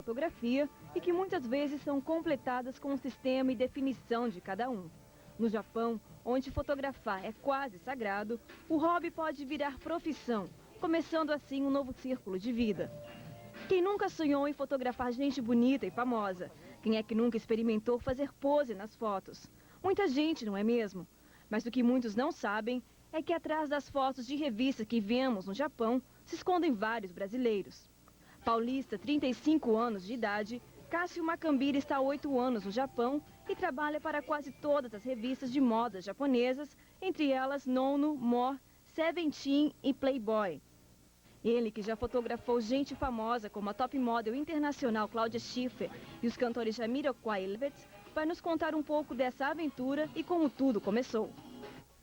fotografia e que muitas vezes são completadas com o sistema e definição de cada um. No Japão, onde fotografar é quase sagrado, o hobby pode virar profissão, começando assim um novo círculo de vida. Quem nunca sonhou em fotografar gente bonita e famosa? Quem é que nunca experimentou fazer pose nas fotos? Muita gente, não é mesmo? Mas o que muitos não sabem é que atrás das fotos de revista que vemos no Japão se escondem vários brasileiros. Paulista, 35 anos de idade, Cássio Macambira está há 8 anos no Japão e trabalha para quase todas as revistas de moda japonesas, entre elas Nono, More, Seventeen e Playboy. Ele, que já fotografou gente famosa como a top model internacional Claudia Schiffer e os cantores Jamiroquai e Levitt, vai nos contar um pouco dessa aventura e como tudo começou.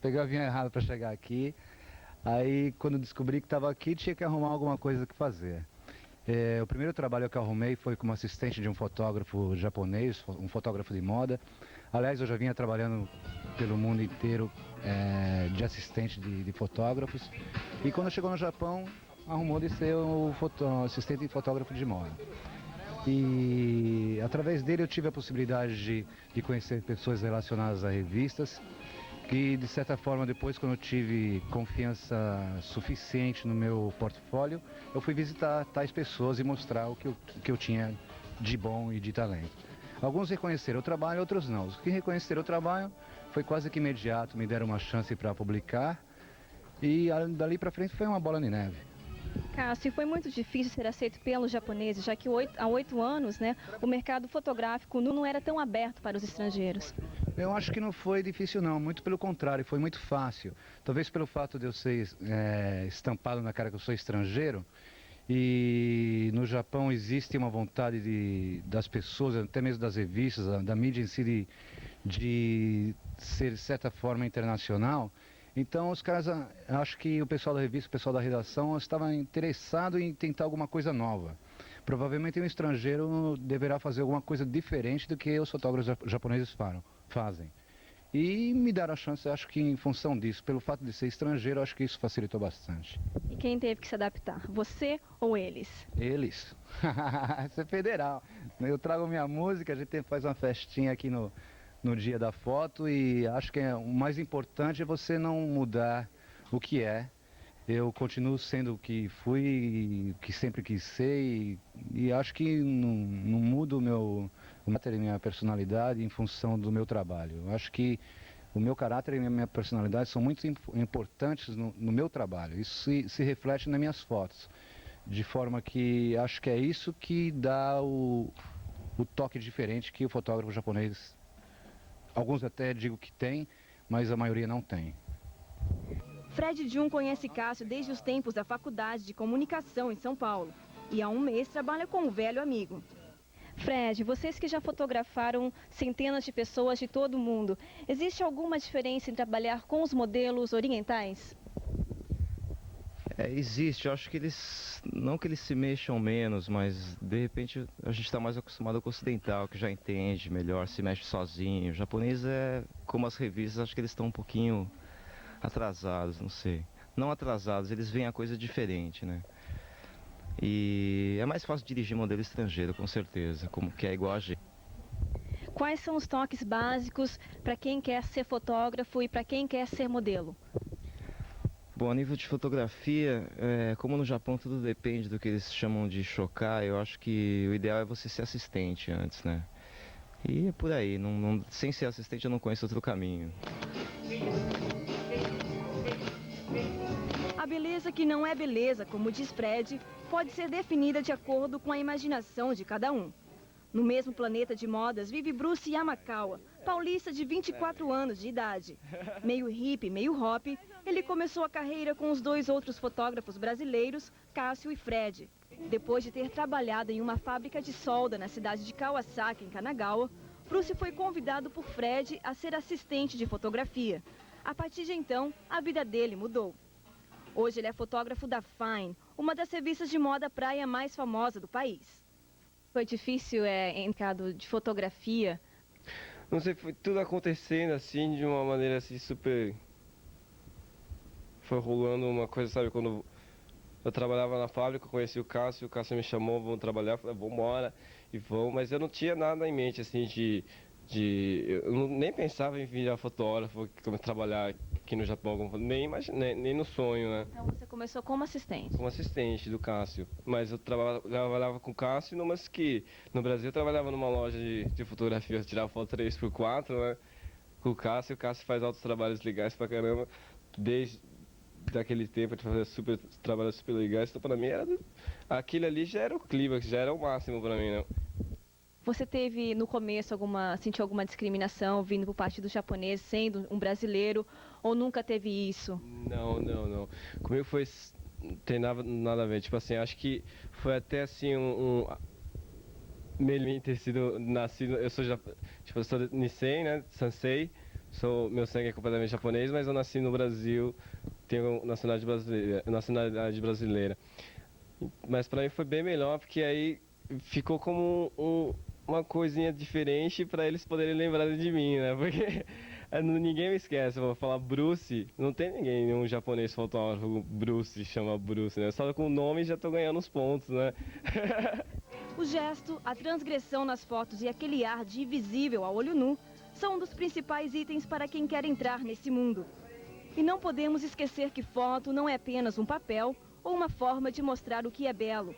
Peguei o avião errado para chegar aqui, aí quando descobri que estava aqui tinha que arrumar alguma coisa que fazer. O primeiro trabalho que eu arrumei foi como assistente de um fotógrafo japonês, um fotógrafo de moda. Aliás, eu já vinha trabalhando pelo mundo inteiro de assistente de fotógrafos. E quando chegou no Japão, arrumou de ser o assistente de fotógrafo de moda. E através dele eu tive a possibilidade de conhecer pessoas relacionadas a revistas. E de certa forma, depois, quando eu tive confiança suficiente no meu portfólio, eu fui visitar tais pessoas e mostrar o que eu tinha de bom e de talento. Alguns reconheceram o trabalho, outros não. Os que reconheceram o trabalho foi quase que imediato, me deram uma chance para publicar e dali para frente foi uma bola de neve. Cássio, foi muito difícil ser aceito pelos japoneses, já que há 8 anos, o mercado fotográfico não era tão aberto para os estrangeiros. Eu acho que não foi difícil não, muito pelo contrário, foi muito fácil. Talvez pelo fato de eu ser estampado na cara que eu sou estrangeiro, e no Japão existe uma vontade das pessoas, até mesmo das revistas, da mídia em si, de ser de certa forma internacional. Então os caras, acho que o pessoal da revista, o pessoal da redação estava interessado em tentar alguma coisa nova. Provavelmente um estrangeiro deverá fazer alguma coisa diferente do que os fotógrafos japoneses fazem. E me deram a chance, acho que em função disso, pelo fato de ser estrangeiro, acho que isso facilitou bastante. E quem teve que se adaptar, você ou eles? Eles. Isso é federal. Eu trago minha música, a gente faz uma festinha aqui no dia da foto e acho que o mais importante é você não mudar o que é. Eu continuo sendo o que fui, que sempre quis ser e acho que não mudo o meu caráter e minha personalidade em função do meu trabalho. Eu acho que o meu caráter e a minha personalidade são muito importantes no meu trabalho. Isso se reflete nas minhas fotos, de forma que acho que é isso que dá o toque diferente que o fotógrafo japonês, alguns até digo que tem, mas a maioria não tem. Fred Jun conhece Cássio desde os tempos da Faculdade de Comunicação em São Paulo e há um mês trabalha com um velho amigo. Fred, vocês que já fotografaram centenas de pessoas de todo o mundo, existe alguma diferença em trabalhar com os modelos orientais? Existe, eu acho que não que eles se mexam menos, mas de repente a gente está mais acostumado com o ocidental, que já entende melhor, se mexe sozinho. O japonês como as revistas, acho que eles estão um pouquinho atrasados, não sei. Não atrasados, eles veem a coisa diferente, né? E é mais fácil dirigir modelo estrangeiro, com certeza, como que é igual a gente. Quais são os toques básicos para quem quer ser fotógrafo e para quem quer ser modelo? Bom, a nível de fotografia, como no Japão tudo depende do que eles chamam de shokai, eu acho que o ideal é você ser assistente antes, né? E é por aí, sem ser assistente eu não conheço outro caminho. A beleza que não é beleza, como diz Fred, pode ser definida de acordo com a imaginação de cada um. No mesmo planeta de modas vive Bruce Yamakawa, paulista de 24 anos de idade. Meio hippie, meio hop, ele começou a carreira com os 2 outros fotógrafos brasileiros, Cássio e Fred. Depois de ter trabalhado em uma fábrica de solda na cidade de Kawasaki, em Kanagawa, Bruce foi convidado por Fred a ser assistente de fotografia. A partir de então, a vida dele mudou. Hoje ele é fotógrafo da Fine, uma das revistas de moda praia mais famosa do país. Foi difícil em caso de fotografia? Não sei, foi tudo acontecendo assim, de uma maneira assim super... Foi rolando uma coisa, sabe, quando Eu trabalhava na fábrica, conheci o Cássio me chamou, vamos trabalhar, eu falei, vamos embora, e vamos, mas eu não tinha nada em mente, assim, nem pensava em virar fotógrafo, trabalhar aqui no Japão, nem no sonho, né? Então você começou como assistente? Como assistente do Cássio, mas eu trabalhava com o Cássio, mas que no Brasil eu trabalhava numa loja de fotografia, eu tirava foto 3x4, né? Com o Cássio faz altos trabalhos legais pra caramba, desde daquele tempo de fazer trabalhos super legais, então pra mim aquilo ali já era o clímax, já era o máximo pra mim, né? Você teve no começo sentiu alguma discriminação vindo por parte dos japoneses, sendo um brasileiro, ou nunca teve isso? Não. Comigo tem nada a ver, tipo assim, acho que foi até assim melhor ter sido nascido, eu sou Nisei, né, Sansei, meu sangue é completamente japonês, mas eu nasci no Brasil, tenho nacionalidade brasileira. Mas pra mim foi bem melhor, porque aí ficou como uma coisinha diferente pra eles poderem lembrar de mim, né? Porque ninguém me esquece, eu vou falar Bruce, não tem ninguém, nenhum japonês fotógrafo, Bruce, chama Bruce, né? Só com o nome já tô ganhando os pontos, né? O gesto, a transgressão nas fotos e aquele ar de invisível a olho nu são um dos principais itens para quem quer entrar nesse mundo. E não podemos esquecer que foto não é apenas um papel ou uma forma de mostrar o que é belo.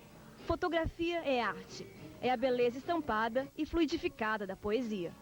Fotografia é arte, é a beleza estampada e fluidificada da poesia.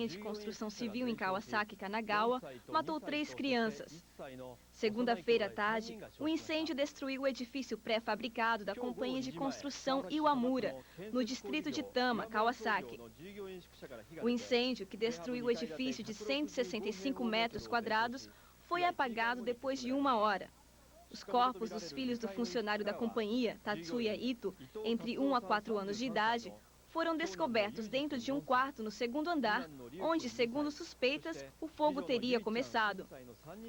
De construção civil em Kawasaki, Kanagawa, matou 3 crianças. Segunda-feira à tarde, o incêndio destruiu o edifício pré-fabricado da companhia de construção Iwamura, no distrito de Tama, Kawasaki. O incêndio, que destruiu o edifício de 165 metros quadrados, foi apagado depois de 1 hora. Os corpos dos filhos do funcionário da companhia, Tatsuya Ito, entre 1 a 4 anos de idade, foram descobertos dentro de um quarto no 2º andar, onde, segundo suspeitas, o fogo teria começado.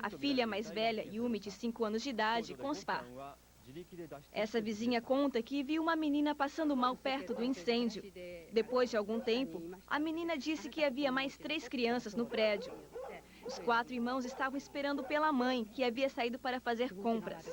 A filha mais velha, Yumi, de 5 anos de idade, consta. Essa vizinha conta que viu uma menina passando mal perto do incêndio. Depois de algum tempo, a menina disse que havia mais 3 crianças no prédio. Os 4 irmãos estavam esperando pela mãe, que havia saído para fazer compras.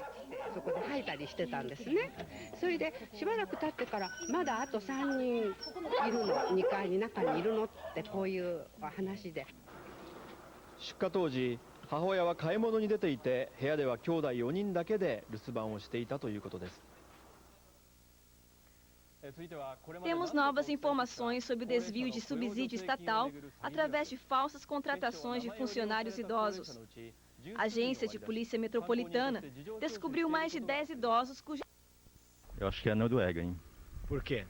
Temos novas informações sobre o desvio de subsídio estatal através de falsas contratações de funcionários idosos. A Agência de Polícia Metropolitana descobriu mais de 10 idosos cuja... Eu acho que é a Noruega, hein? Por quê?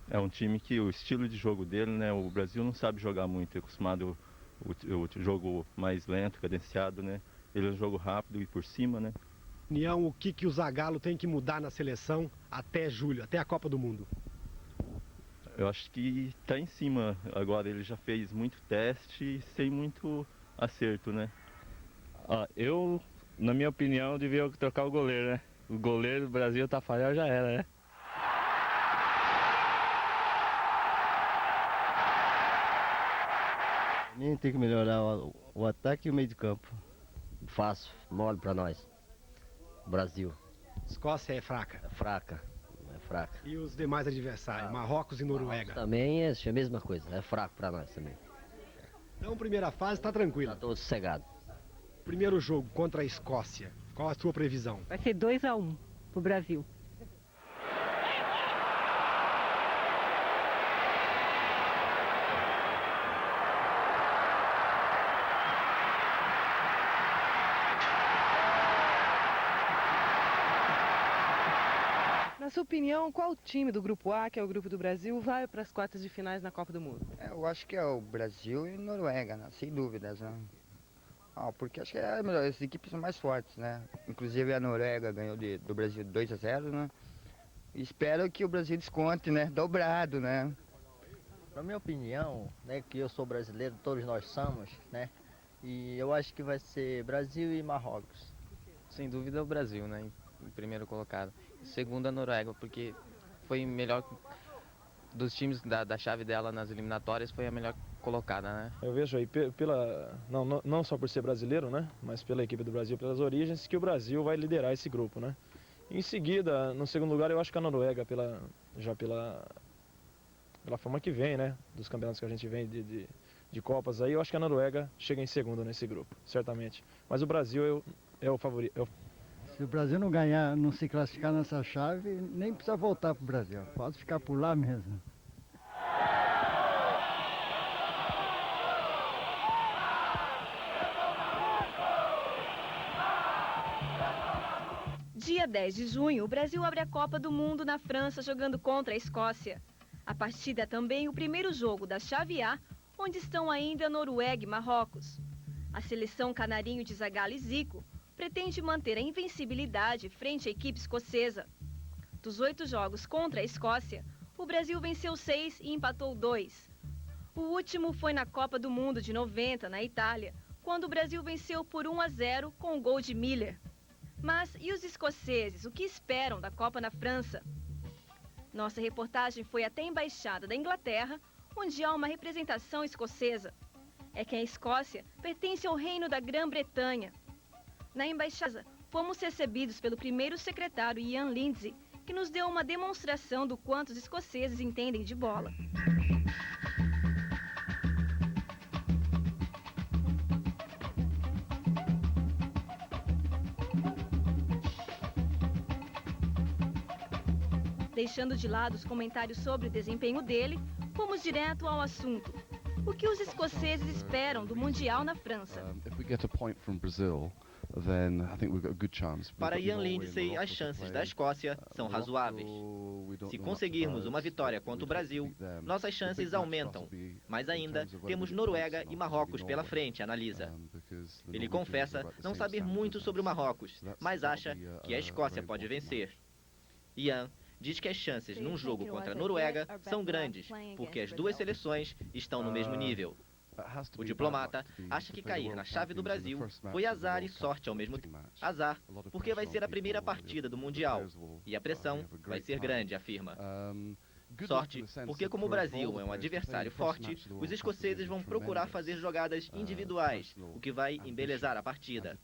É um time que o estilo de jogo dele, né? O Brasil não sabe jogar muito, é acostumado o jogo mais lento, cadenciado, né? Ele é um jogo rápido e por cima, né? União, o que o Zagallo tem que mudar na seleção até julho, até a Copa do Mundo? Eu acho que está em cima. Agora ele já fez muito teste sem muito acerto, né? Na minha opinião, devia trocar o goleiro, né? O goleiro do Brasil, Tafarel, já era, né? Tem que melhorar o ataque e o meio de campo. Fácil, mole para nós. Brasil. Escócia é fraca. É fraca. E os demais adversários, Marrocos e Noruega? Também é a mesma coisa, é fraco para nós também. Então, primeira fase está tranquila. Está todo sossegado. Primeiro jogo contra a Escócia, qual a sua previsão? Vai ser 2-1 pro Brasil. Na sua opinião, qual time do Grupo A, que é o grupo do Brasil, vai para as quartas de finais na Copa do Mundo? Eu acho que é o Brasil e Noruega, né? Sem dúvidas. Né? Porque acho que as equipes são mais fortes, né? Inclusive a Noruega ganhou do Brasil 2-0, né? Espero que o Brasil desconte, né? Dobrado, né? Na minha opinião, né, que eu sou brasileiro, todos nós somos, né? E eu acho que vai ser Brasil e Marrocos. Sem dúvida o Brasil, né? Em primeiro colocado. Segundo a Noruega, porque foi melhor dos times da chave dela nas eliminatórias, foi a melhor colocada, né? Eu vejo aí não só por ser brasileiro, né? Mas pela equipe do Brasil, pelas origens, que o Brasil vai liderar esse grupo, né? Em seguida, no segundo lugar, eu acho que a Noruega, pela forma que vem, né? Dos campeonatos que a gente vem de Copas aí, eu acho que a Noruega chega em segundo nesse grupo, certamente. Mas o Brasil é o favorito. Se o Brasil não ganhar, não se classificar nessa chave, nem precisa voltar para o Brasil. Pode ficar por lá mesmo. Dia 10 de junho, o Brasil abre a Copa do Mundo na França, jogando contra a Escócia. A partida é também o primeiro jogo da chave A, onde estão ainda Noruega e Marrocos. A seleção canarinho de Zagallo e Zico pretende manter a invencibilidade frente à equipe escocesa. Dos 8 jogos contra a Escócia, o Brasil venceu 6 e empatou 2. O último foi na Copa do Mundo de 90, na Itália, quando o Brasil venceu por 1-0 com o gol de Miller. Mas e os escoceses, o que esperam da Copa na França? Nossa reportagem foi até a Embaixada da Inglaterra, onde há uma representação escocesa. É que a Escócia pertence ao Reino da Grã-Bretanha. Na embaixada, fomos recebidos pelo primeiro secretário Ian Lindsay, que nos deu uma demonstração do quanto os escoceses entendem de bola. Deixando de lado os comentários sobre o desempenho dele, fomos direto ao assunto. O que os escoceses esperam do Mundial na França? Para Ian Lindsay, as chances da Escócia são razoáveis. Se conseguirmos uma vitória contra o Brasil, nossas chances aumentam. Mas ainda temos Noruega e Marrocos pela frente, analisa. Ele confessa não saber muito sobre o Marrocos, mas acha que a Escócia pode vencer. Ian diz que as chances num jogo contra a Noruega são grandes, porque as duas seleções estão no mesmo nível. O diplomata acha que cair na chave do Brasil foi azar e sorte ao mesmo tempo. Azar, porque vai ser a primeira partida do Mundial, e a pressão vai ser grande, afirma. Sorte, porque como o Brasil é um adversário forte, os escoceses vão procurar fazer jogadas individuais, o que vai embelezar a partida.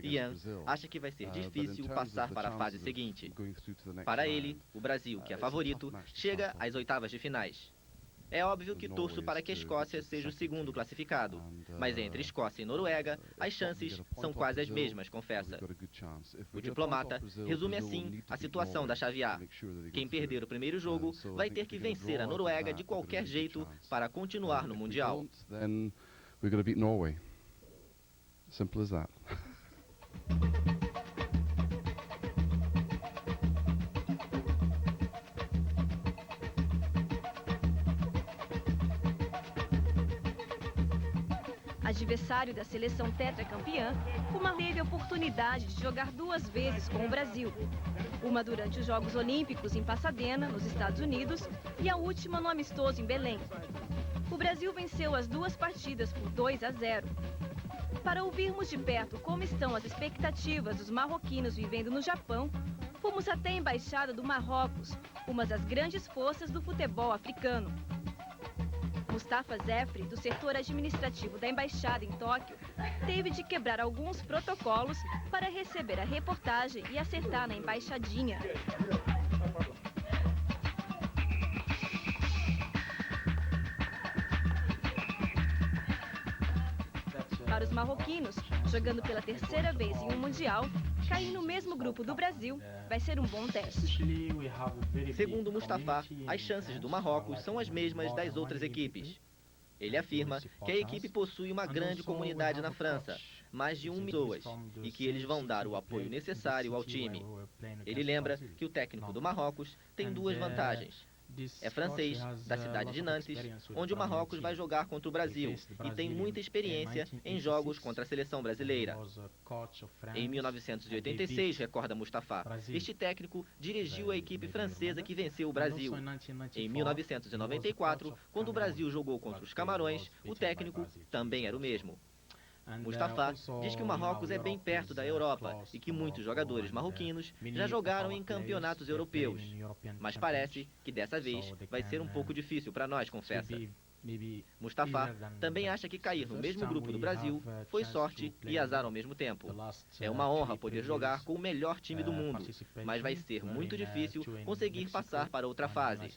Ian acha que vai ser difícil passar para a fase seguinte. Para ele, o Brasil, que é favorito, chega às oitavas de finais. É óbvio que torço para que a Escócia seja o segundo classificado, mas entre Escócia e Noruega, as chances são quase as mesmas, confessa. O diplomata resume assim a situação da chave A. Quem perder o primeiro jogo vai ter que vencer a Noruega de qualquer jeito para continuar no Mundial. Simple as that. Adversário da seleção tetracampeã, o Marrocos teve a oportunidade de jogar 2 vezes com o Brasil. Uma durante os Jogos Olímpicos em Pasadena, nos Estados Unidos, e a última no amistoso em Belém. O Brasil venceu as 2 partidas por 2-0. Para ouvirmos de perto como estão as expectativas dos marroquinos vivendo no Japão, fomos até a Embaixada do Marrocos, uma das grandes forças do futebol africano. Mustafa Zefri, do setor administrativo da Embaixada em Tóquio, teve de quebrar alguns protocolos para receber a reportagem e acertar na embaixadinha. Para os marroquinos, jogando pela 3ª vez em um Mundial, cair no mesmo grupo do Brasil vai ser um bom teste. Segundo Mustafa, as chances do Marrocos são as mesmas das outras equipes. Ele afirma que a equipe possui uma grande comunidade na França, mais de 1 milhão de pessoas, e que eles vão dar o apoio necessário ao time. Ele lembra que o técnico do Marrocos tem 2 vantagens. É francês, da cidade de Nantes, onde o Marrocos vai jogar contra o Brasil e tem muita experiência em jogos contra a seleção brasileira. Em 1986, recorda Mustafa, este técnico dirigiu a equipe francesa que venceu o Brasil. Em 1994, quando o Brasil jogou contra os Camarões, o técnico também era o mesmo. Mustafa diz que o Marrocos é bem perto da Europa e que muitos jogadores marroquinos já jogaram em campeonatos europeus. Mas parece que dessa vez vai ser um pouco difícil para nós, confessa. Mustafa também acha que cair no mesmo grupo do Brasil foi sorte e azar ao mesmo tempo. É uma honra poder jogar com o melhor time do mundo, mas vai ser muito difícil conseguir passar para outra fase.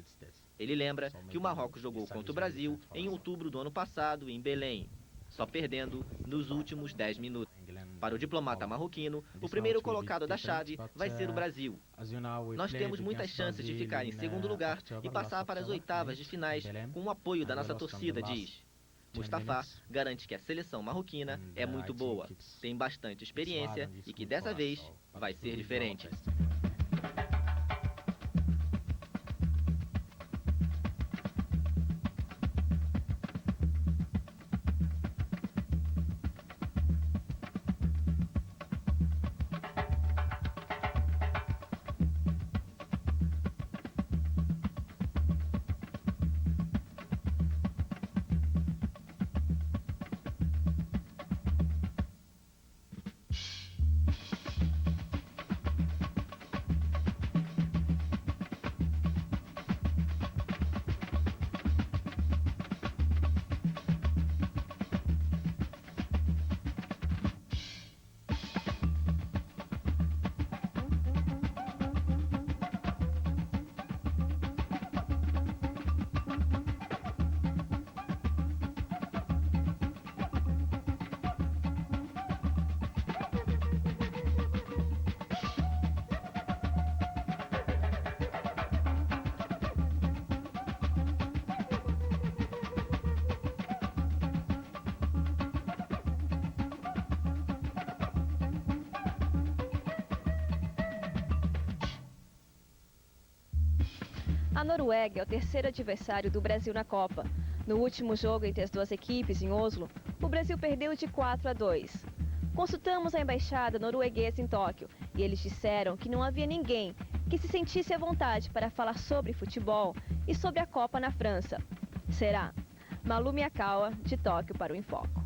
Ele lembra que o Marrocos jogou contra o Brasil em outubro do ano passado em Belém, só perdendo nos últimos 10 minutos. Para o diplomata marroquino, o primeiro colocado da chave vai ser o Brasil. Nós temos muitas chances de ficar em segundo lugar e passar para as oitavas de finais com o apoio da nossa torcida, diz. Mustafa garante que a seleção marroquina é muito boa, tem bastante experiência e que dessa vez vai ser diferente. A Noruega é o terceiro adversário do Brasil na Copa. No último jogo entre as duas equipes, em Oslo, o Brasil perdeu de 4-2. Consultamos a embaixada norueguesa em Tóquio e eles disseram que não havia ninguém que se sentisse à vontade para falar sobre futebol e sobre a Copa na França. Será? Malu Miyakawa, de Tóquio para o Infoco.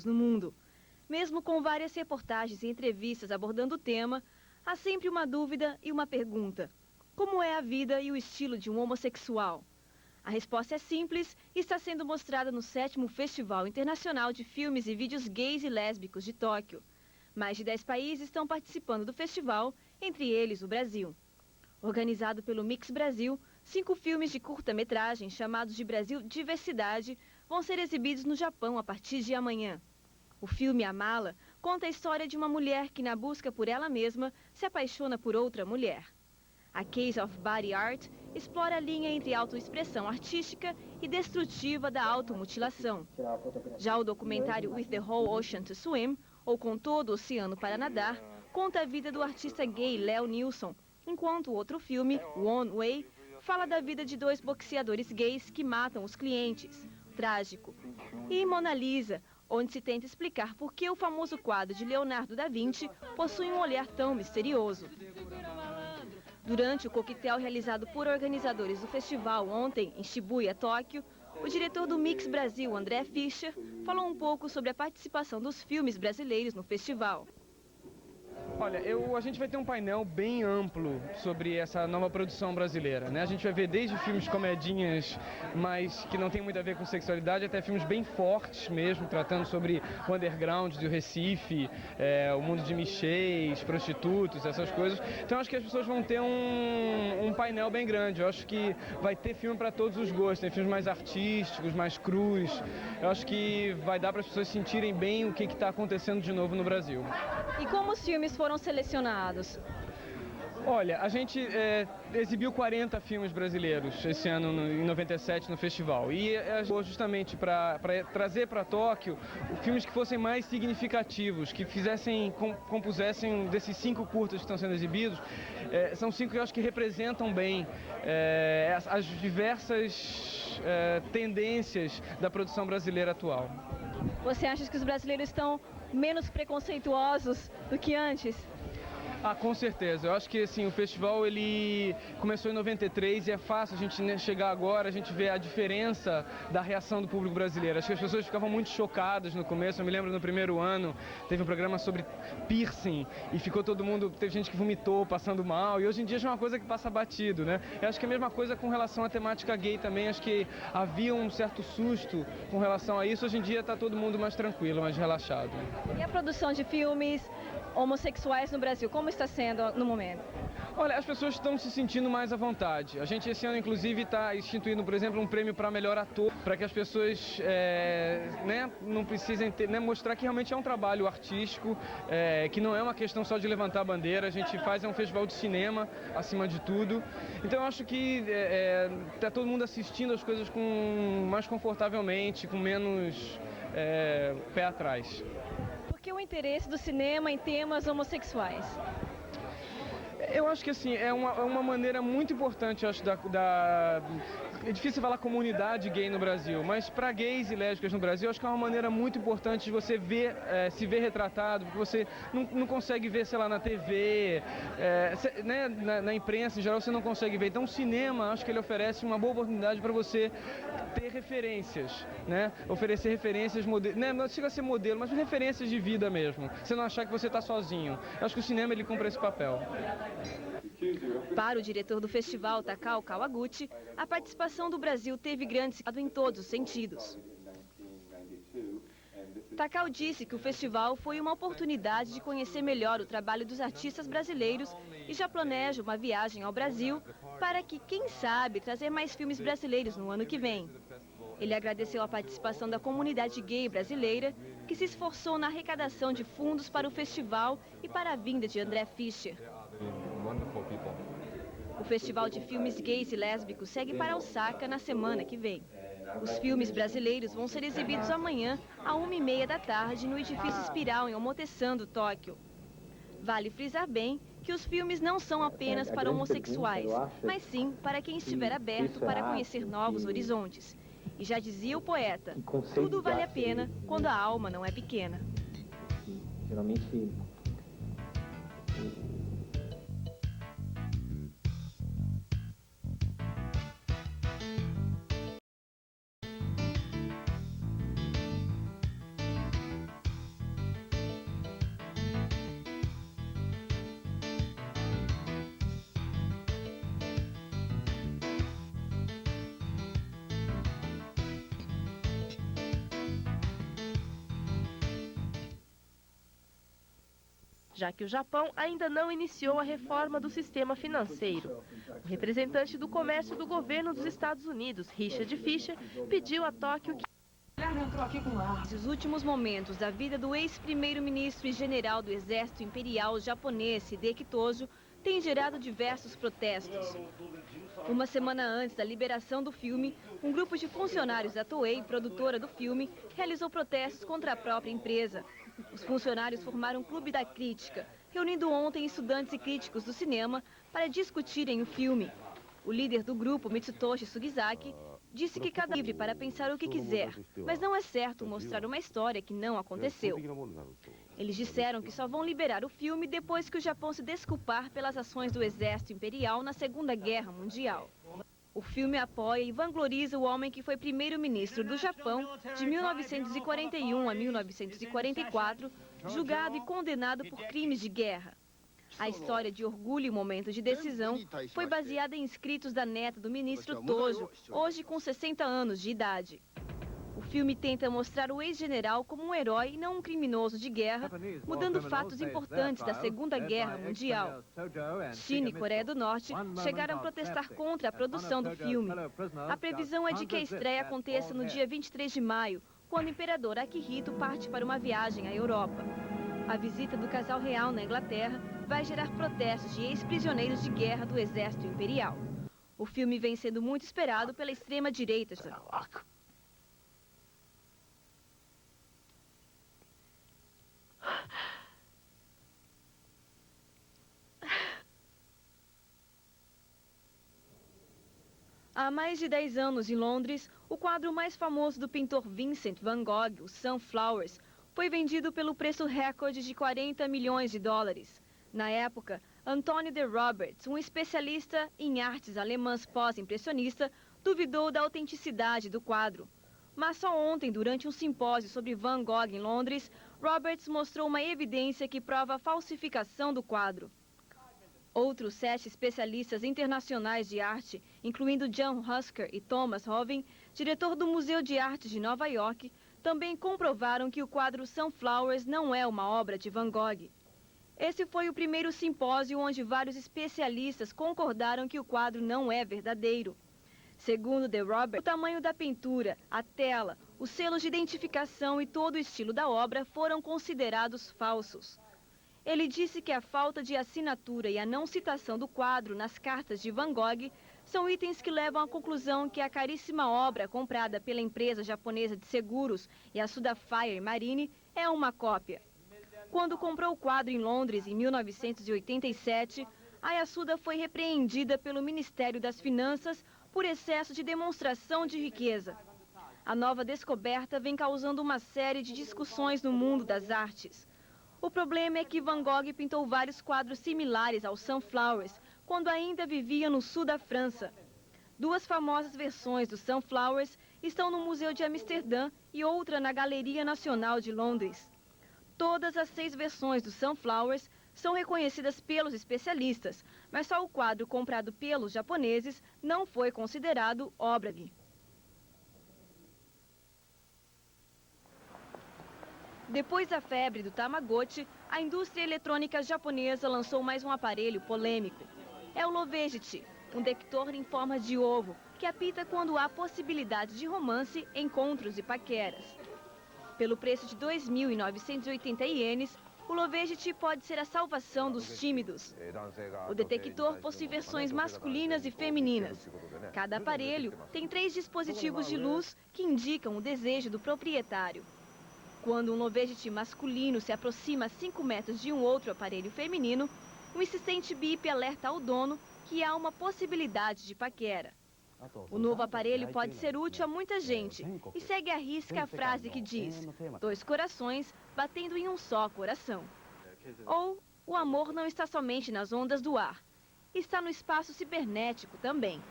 No mundo. Mesmo com várias reportagens e entrevistas abordando o tema, há sempre uma dúvida e uma pergunta: como é a vida e o estilo de um homossexual? A resposta é simples e está sendo mostrada no 7º Festival Internacional de Filmes e Vídeos Gays e Lésbicos de Tóquio. Mais de 10 países estão participando do festival, entre eles o Brasil. Organizado pelo Mix Brasil, 5 filmes de curta-metragem chamados de Brasil Diversidade vão ser exibidos no Japão a partir de amanhã. O filme A Mala conta a história de uma mulher que, na busca por ela mesma, se apaixona por outra mulher. A Case of Body Art explora a linha entre autoexpressão artística e destrutiva da automutilação. Já o documentário With the Whole Ocean to Swim, ou Com Todo o Oceano para Nadar, conta a vida do artista gay Léo Nilsson, enquanto o outro filme, One Way, fala da vida de 2 boxeadores gays que matam os clientes. Trágico. E Mona Lisa, onde se tenta explicar por que o famoso quadro de Leonardo da Vinci possui um olhar tão misterioso. Durante o coquetel realizado por organizadores do festival ontem, em Shibuya, Tóquio, o diretor do Mix Brasil, André Fischer, falou um pouco sobre a participação dos filmes brasileiros no festival. Olha, a gente vai ter um painel bem amplo sobre essa nova produção brasileira, né? A gente vai ver desde filmes comedinhas, mas que não tem muito a ver com sexualidade, até filmes bem fortes mesmo, tratando sobre o underground do Recife, o mundo de michês, prostitutos, essas coisas. Então acho que as pessoas vão ter um painel bem grande. Eu acho que vai ter filme para todos os gostos, tem filmes mais artísticos, mais crus. Eu acho que vai dar para as pessoas sentirem bem o que está acontecendo de novo no Brasil. E como os filmes foram selecionados? Olha, a gente exibiu 40 filmes brasileiros esse ano, em 97, no festival. E justamente para trazer para Tóquio filmes que fossem mais significativos, que compusessem desses 5 curtas que estão sendo exibidos. São 5 que eu acho que representam bem as diversas tendências da produção brasileira atual. Você acha que os brasileiros estão menos preconceituosos do que antes? Ah, com certeza. Eu acho que assim, o festival ele começou em 93 e é fácil a gente chegar agora, a gente vê a diferença da reação do público brasileiro. Acho que as pessoas ficavam muito chocadas no começo. Eu me lembro no primeiro ano, teve um programa sobre piercing e ficou todo mundo, teve gente que vomitou, passando mal. E hoje em dia já é uma coisa que passa batido, né? Eu acho que é a mesma coisa com relação à temática gay também. Acho que havia um certo susto com relação a isso. Hoje em dia está todo mundo mais tranquilo, mais relaxado. E a produção de filmes homossexuais no Brasil, como está sendo no momento? Olha, as pessoas estão se sentindo mais à vontade. A gente esse ano, inclusive, está instituindo, por exemplo, um prêmio para melhor ator, para que as pessoas não precisem mostrar que realmente é um trabalho artístico, que não é uma questão só de levantar a bandeira. A gente faz um festival de cinema, acima de tudo. Então, eu acho que está todo mundo assistindo as coisas mais confortavelmente, com menos pé atrás. Por que o interesse do cinema em temas homossexuais? Eu acho que assim, é uma maneira muito importante, eu acho, é difícil falar comunidade gay no Brasil, mas para gays e lésbicas no Brasil, eu acho que é uma maneira muito importante de você se ver retratado, porque você não consegue ver, sei lá, na TV, na imprensa em geral você não consegue ver. Então o cinema, acho que ele oferece uma boa oportunidade para você ter referências, né? Oferecer referências, não chega a ser modelo, mas referências de vida mesmo. Você não achar que você está sozinho. Eu acho que o cinema ele cumpre esse papel. Para o diretor do festival, Takao Kawaguchi, a participação do Brasil teve grande significado em todos os sentidos. Takao disse que o festival foi uma oportunidade de conhecer melhor o trabalho dos artistas brasileiros e já planeja uma viagem ao Brasil para que, quem sabe, trazer mais filmes brasileiros no ano que vem. Ele agradeceu a participação da comunidade gay brasileira, que se esforçou na arrecadação de fundos para o festival e para a vinda de André Fischer. O Festival de Filmes Gays e Lésbicos segue para Osaka na semana que vem. Os filmes brasileiros vão ser exibidos amanhã, às 1h30 da tarde, no edifício Espiral, em Omotesando, Tóquio. Vale frisar bem que os filmes não são apenas para homossexuais, mas sim para quem estiver aberto para conhecer novos horizontes. E já dizia o poeta, tudo vale a pena quando a alma não é pequena. Geralmente... Já que o Japão ainda não iniciou a reforma do sistema financeiro. O representante do comércio do governo dos Estados Unidos, Richard Fischer, pediu a Tóquio que... Os últimos momentos da vida do ex-primeiro-ministro e general do Exército Imperial japonês, Hideki Tojo, têm gerado diversos protestos. Uma semana antes da liberação do filme, um grupo de funcionários da Toei, produtora do filme, realizou protestos contra a própria empresa. Os funcionários formaram um clube da crítica, reunindo ontem estudantes e críticos do cinema para discutirem o filme. O líder do grupo, Mitsutoshi Sugizaki, disse que cada um é livre para pensar o que quiser, mas não é certo mostrar uma história que não aconteceu. Eles disseram que só vão liberar o filme depois que o Japão se desculpar pelas ações do Exército Imperial na Segunda Guerra Mundial. O filme apoia e vangloriza o homem que foi primeiro-ministro do Japão de 1941 a 1944, julgado e condenado por crimes de guerra. A história de orgulho e momento de decisão foi baseada em escritos da neta do ministro Tojo, hoje com 60 anos de idade. O filme tenta mostrar o ex-general como um herói e não um criminoso de guerra, mudando fatos importantes da Segunda Guerra Mundial. China e Coreia do Norte chegaram a protestar contra a produção do filme. A previsão é de que a estreia aconteça no dia 23 de maio, quando o imperador Akihito parte para uma viagem à Europa. A visita do casal real na Inglaterra vai gerar protestos de ex-prisioneiros de guerra do Exército Imperial. O filme vem sendo muito esperado pela extrema-direita. Há mais de 10 anos, em Londres, o quadro mais famoso do pintor Vincent van Gogh, o Sunflowers, foi vendido pelo preço recorde de 40 milhões de dólares. Na época, Anthony de Roberts, um especialista em artes alemãs pós-impressionista, duvidou da autenticidade do quadro. Mas só ontem, durante um simpósio sobre Van Gogh em Londres, Roberts mostrou uma evidência que prova a falsificação do quadro. Outros 7 especialistas internacionais de arte, incluindo John Husker e Thomas Hoven, diretor do Museu de Arte de Nova York, também comprovaram que o quadro Sunflowers não é uma obra de Van Gogh. Esse foi o primeiro simpósio onde vários especialistas concordaram que o quadro não é verdadeiro. Segundo de Roberts, o tamanho da pintura, a tela, os selos de identificação e todo o estilo da obra foram considerados falsos. Ele disse que a falta de assinatura e a não citação do quadro nas cartas de Van Gogh são itens que levam à conclusão que a caríssima obra comprada pela empresa japonesa de seguros Yasuda Fire Marine é uma cópia. Quando comprou o quadro em Londres em 1987, a Yasuda foi repreendida pelo Ministério das Finanças por excesso de demonstração de riqueza. A nova descoberta vem causando uma série de discussões no mundo das artes. O problema é que Van Gogh pintou vários quadros similares ao Sunflowers, quando ainda vivia no sul da França. 2 famosas versões do Sunflowers estão no Museu de Amsterdã e outra na Galeria Nacional de Londres. Todas as 6 versões do Sunflowers são reconhecidas pelos especialistas, mas só o quadro comprado pelos japoneses não foi considerado obra. Depois da febre do Tamagotchi, a indústria eletrônica japonesa lançou mais um aparelho polêmico. É o Lovegity, um detector em forma de ovo, que apita quando há possibilidade de romance, encontros e paqueras. Pelo preço de 2.980 ienes, o Lovegity pode ser a salvação dos tímidos. O detector possui versões masculinas e femininas. Cada aparelho tem 3 dispositivos de luz que indicam o desejo do proprietário. Quando um Lovegity masculino se aproxima a 5 metros de um outro aparelho feminino, um insistente bip alerta ao dono que há uma possibilidade de paquera. O novo aparelho pode ser útil a muita gente e segue à risca a frase que diz: 2 corações batendo em um só coração. Ou, o amor não está somente nas ondas do ar, está no espaço cibernético também.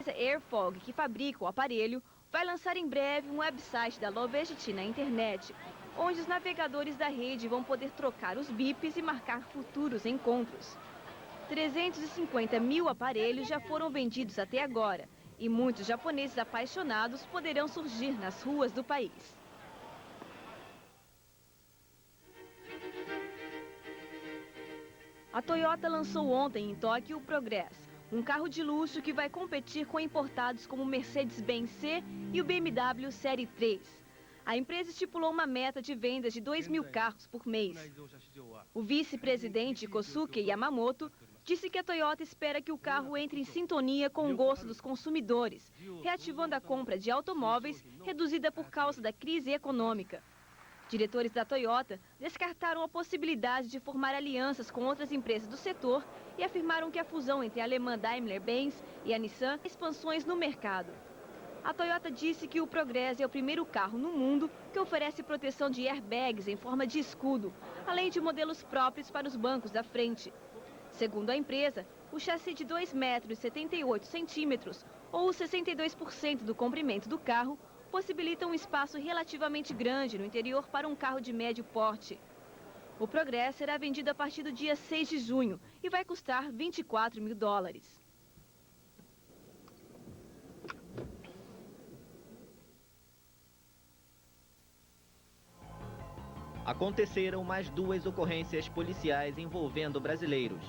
A Airfog, que fabrica o aparelho, vai lançar em breve um website da Lovegity na internet, onde os navegadores da rede vão poder trocar os bips e marcar futuros encontros. 350 mil aparelhos já foram vendidos até agora, e muitos japoneses apaixonados poderão surgir nas ruas do país. A Toyota lançou ontem em Tóquio o Progress, um carro de luxo que vai competir com importados como o Mercedes-Benz C e o BMW Série 3. A empresa estipulou uma meta de vendas de 2.000 carros por mês. O vice-presidente Kosuke Yamamoto disse que a Toyota espera que o carro entre em sintonia com o gosto dos consumidores, reativando a compra de automóveis reduzida por causa da crise econômica. Diretores da Toyota descartaram a possibilidade de formar alianças com outras empresas do setor e afirmaram que a fusão entre a alemã Daimler-Benz e a Nissan expansões no mercado. A Toyota disse que o Progress é o primeiro carro no mundo que oferece proteção de airbags em forma de escudo, além de modelos próprios para os bancos da frente. Segundo a empresa, o chassi de 2,78 metros, ou 62% do comprimento do carro, possibilita um espaço relativamente grande no interior para um carro de médio porte. O Progress será vendido a partir do dia 6 de junho e vai custar $24 mil. Aconteceram mais 2 ocorrências policiais envolvendo brasileiros.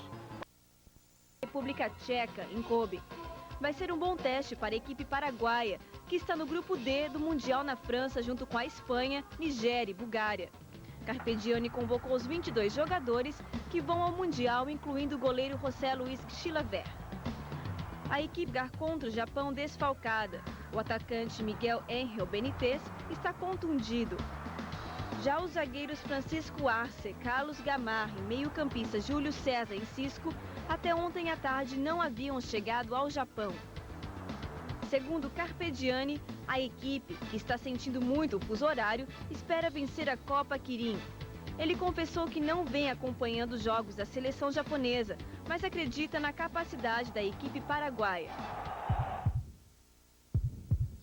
República Tcheca, em Kobe. Vai ser um bom teste para a equipe paraguaia, que está no grupo D do Mundial na França junto com a Espanha, Nigéria e Bulgária. Carpegiani convocou os 22 jogadores que vão ao Mundial, incluindo o goleiro José Luiz Chilavert. A equipe jogar contra o Japão desfalcada. O atacante Miguel Ángel Benítez está contundido. Já os zagueiros Francisco Arce, Carlos Gamarra e meio-campista Júlio César e Cisco, até ontem à tarde não haviam chegado ao Japão. Segundo Carpegiani, a equipe, que está sentindo muito o fuso horário, espera vencer a Copa Kirin. Ele confessou que não vem acompanhando os jogos da seleção japonesa, mas acredita na capacidade da equipe paraguaia.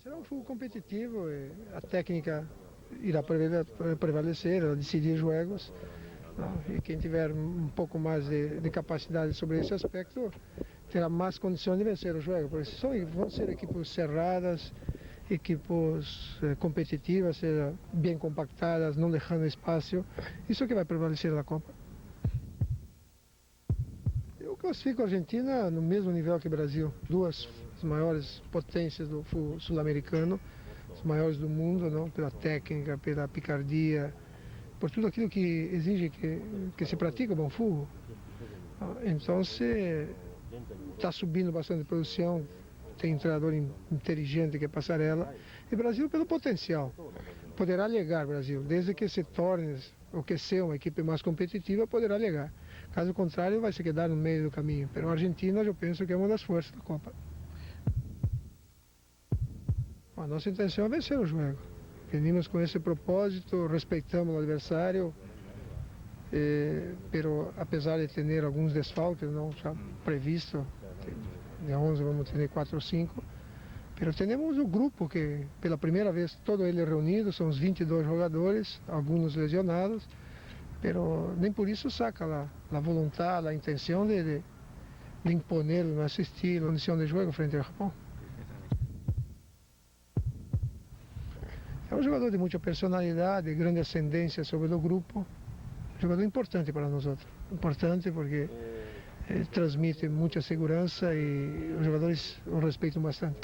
Será um jogo competitivo, a técnica irá prevalecer, decidir jogos. E quem tiver um pouco mais de capacidade sobre esse aspecto terá mais condições de vencer o jogo, porque vão ser equipes cerradas, equipes competitivas, bem compactadas, não deixando espaço. Isso que vai prevalecer na Copa. Eu classifico a Argentina no mesmo nível que o Brasil, duas as maiores potências do futebol sul-americano, as maiores do mundo, não? Pela técnica, pela picardia, por tudo aquilo que exige que se pratique o bom futebol. Então, se está subindo bastante a produção, tem um treinador inteligente que é Passarella, e o Brasil pelo potencial. Poderá llegar, Brasil, desde que se torne, ou que seja uma equipe mais competitiva, poderá llegar. Caso contrário, vai se quedar no meio do caminho. Mas a Argentina, eu penso que é uma das forças da Copa. A nossa intenção é vencer o jogo. Venimos com esse propósito, respeitamos o adversário, pero apesar de ter alguns desfalques, não já previsto, de 11 vamos ter 4 ou 5, pero temos o grupo que pela primeira vez todo ele reunido, são os 22 jogadores, alguns lesionados, pero nem por isso saca a vontade, a intenção de imponer o nosso estilo, a condição de jogo frente ao Japão. É um jogador de muita personalidade, de grande ascendência sobre o grupo. Um jogador importante para nós outros. Importante porque transmite muita segurança e os jogadores o respeitam bastante.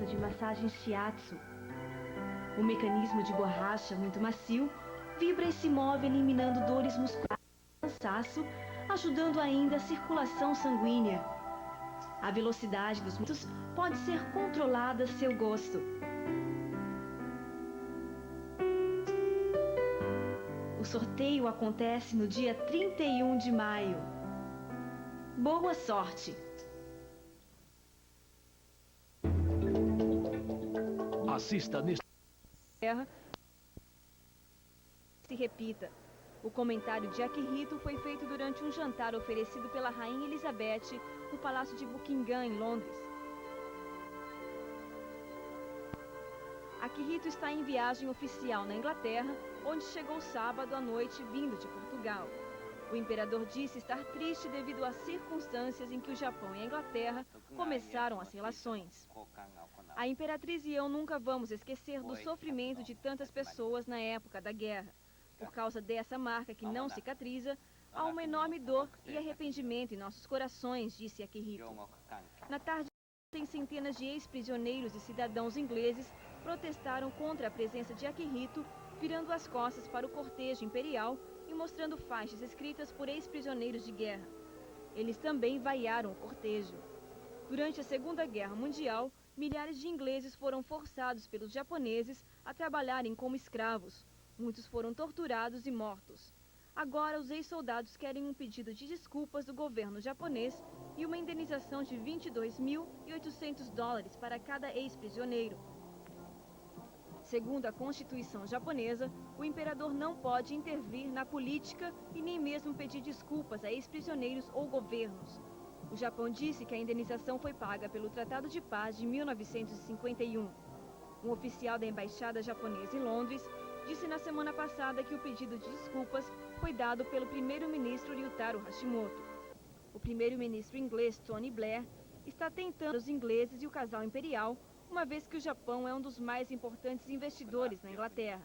De massagem shiatsu. O mecanismo de borracha muito macio vibra e se move eliminando dores musculares e cansaço, ajudando ainda a circulação sanguínea. A velocidade dos movimentos pode ser controlada a seu gosto. O sorteio acontece no dia 31 de maio. Boa sorte! Assista neste... Se repita. O comentário de Akihito foi feito durante um jantar oferecido pela Rainha Elizabeth no Palácio de Buckingham, em Londres. Akihito está em viagem oficial na Inglaterra, onde chegou sábado à noite vindo de Portugal. O imperador disse estar triste devido às circunstâncias em que o Japão e a Inglaterra começaram as relações. A imperatriz e eu nunca vamos esquecer do sofrimento de tantas pessoas na época da guerra. Por causa dessa marca que não cicatriza, há uma enorme dor e arrependimento em nossos corações, disse Akihito. Na tarde Tem centenas de ex-prisioneiros e cidadãos ingleses protestaram contra a presença de Akihito, virando as costas para o cortejo imperial e mostrando faixas escritas por ex-prisioneiros de guerra. Eles também vaiaram o cortejo. Durante a Segunda Guerra Mundial, milhares de ingleses foram forçados pelos japoneses a trabalharem como escravos. Muitos foram torturados e mortos. Agora, os ex-soldados querem um pedido de desculpas do governo japonês e uma indenização de $22.800 para cada ex-prisioneiro. Segundo a Constituição japonesa, o imperador não pode intervir na política e nem mesmo pedir desculpas a ex-prisioneiros ou governos. O Japão disse que a indenização foi paga pelo Tratado de Paz de 1951. Um oficial da embaixada japonesa em Londres disse na semana passada que o pedido de desculpas foi dado pelo primeiro-ministro Ryutaro Hashimoto. O primeiro-ministro inglês Tony Blair está tentando os ingleses e o casal imperial, uma vez que o Japão é um dos mais importantes investidores na Inglaterra.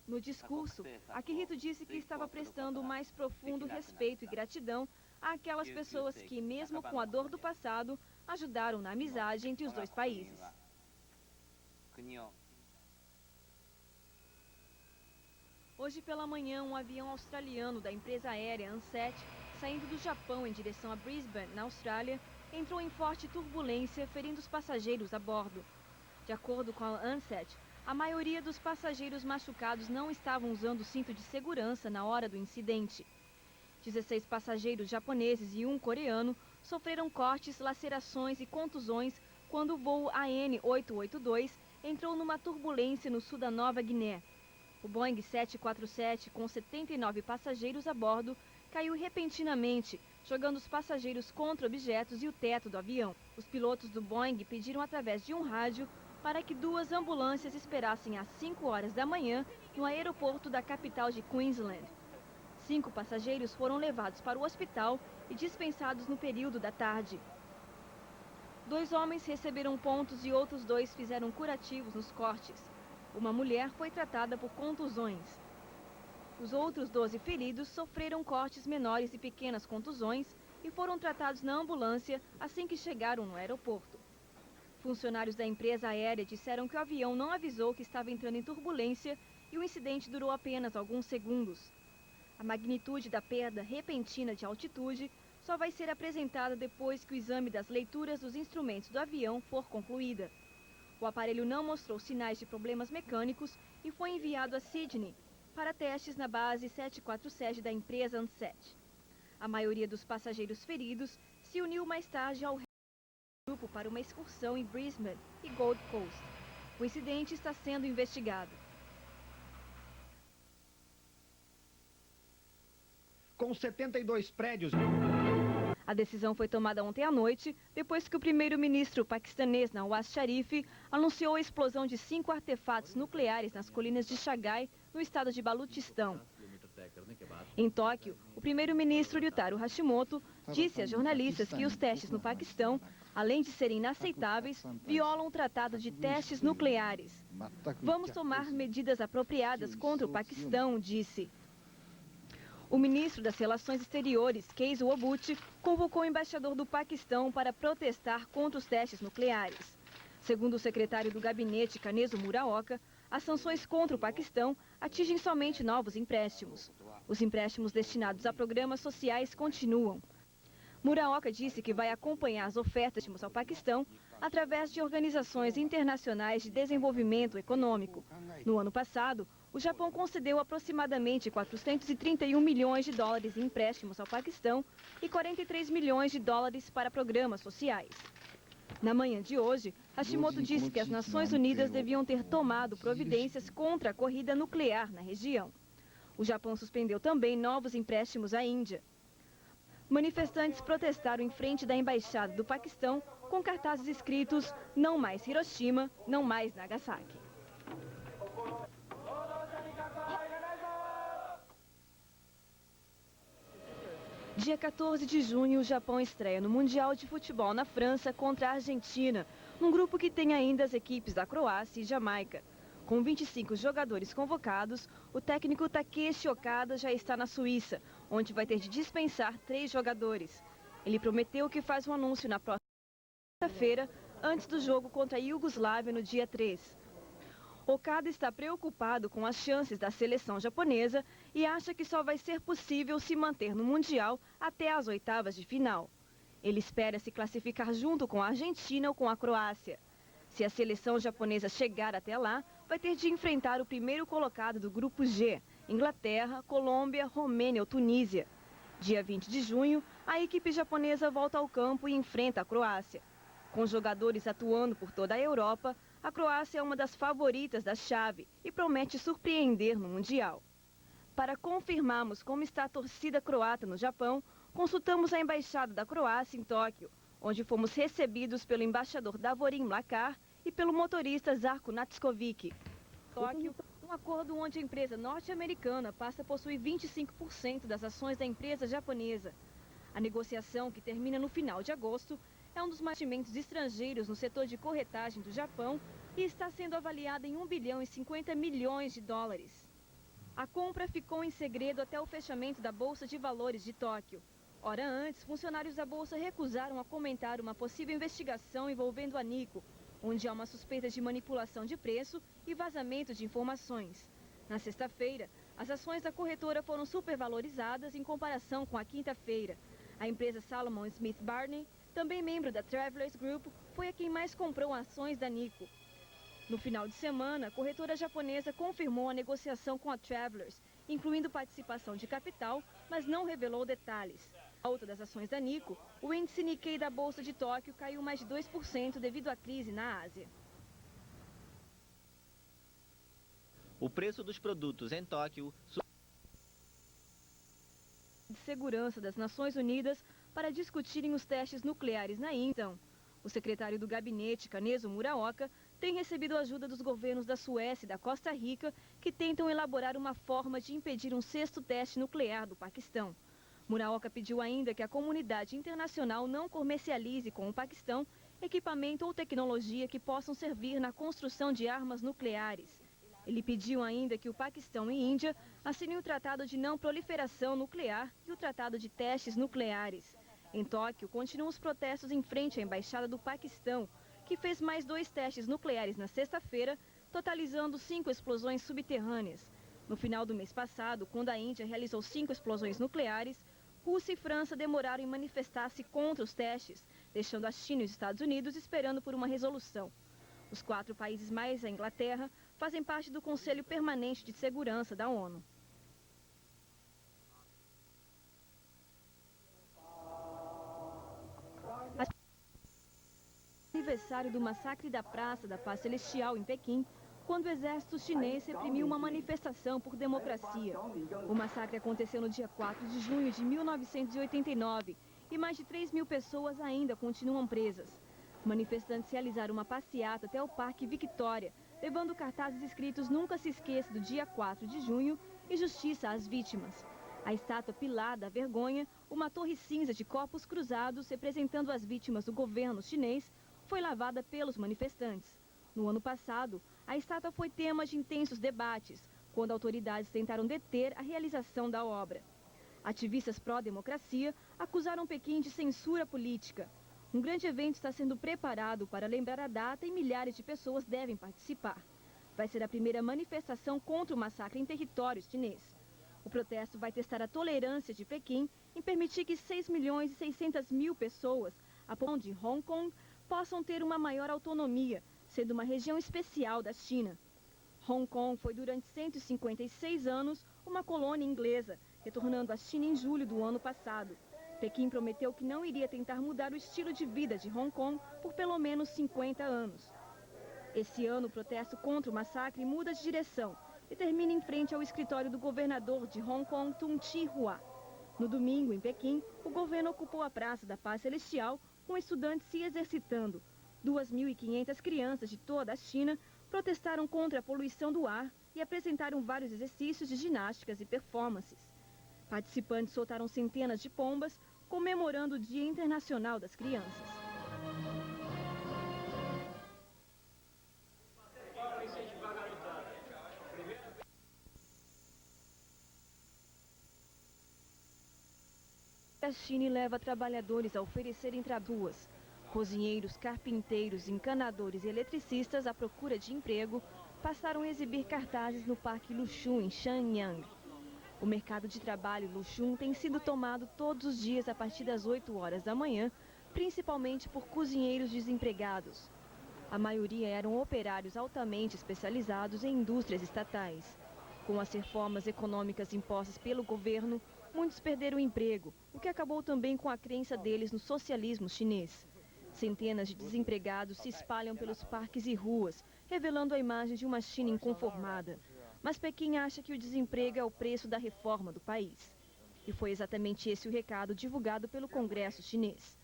No discurso, Akihito disse que estava prestando o mais profundo respeito e gratidão àquelas pessoas que, mesmo com a dor do passado, ajudaram na amizade entre os dois países. Hoje pela manhã, um avião australiano da empresa aérea Ansett, saindo do Japão em direção a Brisbane, na Austrália, entrou em forte turbulência, ferindo os passageiros a bordo. De acordo com a Ansett, a maioria dos passageiros machucados não estavam usando o cinto de segurança na hora do incidente. 16 passageiros japoneses e um coreano sofreram cortes, lacerações e contusões quando o voo AN882 entrou numa turbulência no sul da Nova Guiné. O Boeing 747, com 79 passageiros a bordo, caiu repentinamente, jogando os passageiros contra objetos e o teto do avião. Os pilotos do Boeing pediram através de um rádio para que 2 ambulâncias esperassem às 5 horas da manhã no aeroporto da capital de Queensland. 5 passageiros foram levados para o hospital e dispensados no período da tarde. 2 homens receberam pontos e outros 2 fizeram curativos nos cortes. Uma mulher foi tratada por contusões. Os outros 12 feridos sofreram cortes menores e pequenas contusões e foram tratados na ambulância assim que chegaram no aeroporto. Funcionários da empresa aérea disseram que o avião não avisou que estava entrando em turbulência e o incidente durou apenas alguns segundos. A magnitude da perda repentina de altitude só vai ser apresentada depois que o exame das leituras dos instrumentos do avião for concluída. O aparelho não mostrou sinais de problemas mecânicos e foi enviado a Sydney para testes na base 747 da empresa Ansett. A maioria dos passageiros feridos se uniu mais tarde ao grupo para uma excursão em Brisbane e Gold Coast. O incidente está sendo investigado. Com 72 prédios... A decisão foi tomada ontem à noite, depois que o primeiro-ministro paquistanês Nawaz Sharif anunciou a explosão de 5 artefatos nucleares nas colinas de Chagai, no estado de Balutistão. Em Tóquio, o primeiro-ministro Ryutaro Hashimoto disse a jornalistas que os testes no Paquistão, além de serem inaceitáveis, violam o Tratado de Testes Nucleares. Vamos tomar medidas apropriadas contra o Paquistão, disse. O ministro das Relações Exteriores, Keizo Obuchi, convocou o embaixador do Paquistão para protestar contra os testes nucleares. Segundo o secretário do gabinete, Kanezo Muraoka, as sanções contra o Paquistão atingem somente novos empréstimos. Os empréstimos destinados a programas sociais continuam. Muraoka disse que vai acompanhar as ofertas ao Paquistão através de organizações internacionais de desenvolvimento econômico. No ano passado, o Japão concedeu aproximadamente 431 milhões de dólares em empréstimos ao Paquistão e 43 milhões de dólares para programas sociais. Na manhã de hoje, Hashimoto disse que as Nações Unidas deviam ter tomado providências contra a corrida nuclear na região. O Japão suspendeu também novos empréstimos à Índia. Manifestantes protestaram em frente da embaixada do Paquistão com cartazes escritos "Não mais Hiroshima, não mais Nagasaki". Dia 14 de junho, o Japão estreia no Mundial de Futebol na França contra a Argentina, num grupo que tem ainda as equipes da Croácia e Jamaica. Com 25 jogadores convocados, o técnico Takeshi Okada já está na Suíça, onde vai ter de dispensar 3 jogadores. Ele prometeu que faz um anúncio na próxima Quinta-feira, antes do jogo contra a Iugoslávia no dia 3. Okada está preocupado com as chances da seleção japonesa e acha que só vai ser possível se manter no Mundial até as oitavas de final. Ele espera se classificar junto com a Argentina ou com a Croácia. Se a seleção japonesa chegar até lá, vai ter de enfrentar o primeiro colocado do Grupo G, Inglaterra, Colômbia, Romênia ou Tunísia. Dia 20 de junho, a equipe japonesa volta ao campo e enfrenta a Croácia. Com jogadores atuando por toda a Europa, a Croácia é uma das favoritas da chave e promete surpreender no Mundial. Para confirmarmos como está a torcida croata no Japão, consultamos a embaixada da Croácia em Tóquio, onde fomos recebidos pelo embaixador Davorin Mlakar e pelo motorista Žarko Natskovic. Tóquio, um acordo onde a empresa norte-americana passa a possuir 25% das ações da empresa japonesa. A negociação, que termina no final de agosto, é um dos investimentos estrangeiros no setor de corretagem do Japão e está sendo avaliada em 1 bilhão e 50 milhões de dólares. A compra ficou em segredo até o fechamento da Bolsa de Valores de Tóquio. Hora antes, funcionários da Bolsa recusaram a comentar uma possível investigação envolvendo a Nikko, onde há uma suspeita de manipulação de preço e vazamento de informações. Na sexta-feira, as ações da corretora foram supervalorizadas em comparação com a quinta-feira. A empresa Salomon Smith Barney, também membro da Travelers Group, foi a quem mais comprou ações da Nikko. No final de semana, a corretora japonesa confirmou a negociação com a Travelers, incluindo participação de capital, mas não revelou detalhes. A alta das ações da Nikko, o índice Nikkei da Bolsa de Tóquio caiu mais de 2% devido à crise na Ásia. O preço dos produtos em Tóquio de Segurança das Nações Unidas para discutirem os testes nucleares na Índia. O secretário do gabinete, Kanezo Muraoka, tem recebido ajuda dos governos da Suécia e da Costa Rica, que tentam elaborar uma forma de impedir um sexto teste nuclear do Paquistão. Muraoka pediu ainda que a comunidade internacional não comercialize com o Paquistão equipamento ou tecnologia que possam servir na construção de armas nucleares. Ele pediu ainda que o Paquistão e Índia assinem o Tratado de Não Proliferação Nuclear e o Tratado de Testes Nucleares. Em Tóquio, continuam os protestos em frente à Embaixada do Paquistão, que fez mais 2 testes nucleares na sexta-feira, totalizando 5 explosões subterrâneas. No final do mês passado, quando a Índia realizou 5 explosões nucleares, Rússia e França demoraram em manifestar-se contra os testes, deixando a China e os Estados Unidos esperando por uma resolução. Os 4 países mais a Inglaterra fazem parte do Conselho Permanente de Segurança da ONU. Aniversário do massacre da Praça da Paz Celestial em Pequim, quando o exército chinês reprimiu uma manifestação por democracia. O massacre aconteceu no dia 4 de junho de 1989 e mais de 3.000 pessoas ainda continuam presas. Manifestantes realizaram uma passeata até o Parque Victória, levando cartazes escritos "Nunca se esqueça do dia 4 de junho" e "Justiça às vítimas". A estátua Pilar da Vergonha, uma torre cinza de copos cruzados representando as vítimas do governo chinês, foi lavada pelos manifestantes. No ano passado, a estátua foi tema de intensos debates, quando autoridades tentaram deter a realização da obra. Ativistas pró-democracia acusaram Pequim de censura política. Um grande evento está sendo preparado para lembrar a data e milhares de pessoas devem participar. Vai ser a primeira manifestação contra o massacre em território chinês. O protesto vai testar a tolerância de Pequim em permitir que 6.600.000 pessoas, a população de Hong Kong, possam ter uma maior autonomia, sendo uma região especial da China. Hong Kong foi durante 156 anos uma colônia inglesa, retornando à China em julho do ano passado. Pequim prometeu que não iria tentar mudar o estilo de vida de Hong Kong por pelo menos 50 anos. Esse ano, o protesto contra o massacre muda de direção e termina em frente ao escritório do governador de Hong Kong, Tung Chee-hua. No domingo, em Pequim, o governo ocupou a Praça da Paz Celestial, com estudantes se exercitando. 2.500 crianças de toda a China protestaram contra a poluição do ar e apresentaram vários exercícios de ginásticas e performances. Participantes soltaram centenas de pombas, comemorando o Dia Internacional das Crianças. A China leva trabalhadores a oferecerem ruas. Cozinheiros, carpinteiros, encanadores e eletricistas à procura de emprego passaram a exibir cartazes no Parque Luxun, em Shenyang. O mercado de trabalho Luxun tem sido tomado todos os dias a partir das 8 horas da manhã, principalmente por cozinheiros desempregados. A maioria eram operários altamente especializados em indústrias estatais. Com as reformas econômicas impostas pelo governo, muitos perderam o emprego, o que acabou também com a crença deles no socialismo chinês. Centenas de desempregados se espalham pelos parques e ruas, revelando a imagem de uma China inconformada. Mas Pequim acha que o desemprego é o preço da reforma do país. E foi exatamente esse o recado divulgado pelo Congresso chinês.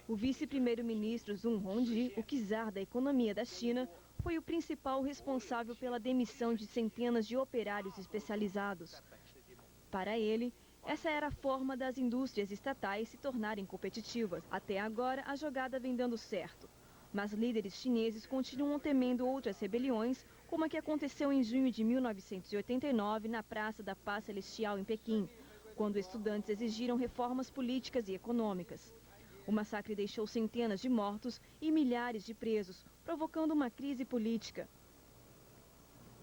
O vice-primeiro-ministro Zhou Rongji, o czar da economia da China, foi o principal responsável pela demissão de centenas de operários especializados. Para ele, essa era a forma das indústrias estatais se tornarem competitivas. Até agora, a jogada vem dando certo. Mas líderes chineses continuam temendo outras rebeliões, como a que aconteceu em junho de 1989 na Praça da Paz Celestial em Pequim, quando estudantes exigiram reformas políticas e econômicas. O massacre deixou centenas de mortos e milhares de presos, provocando uma crise política.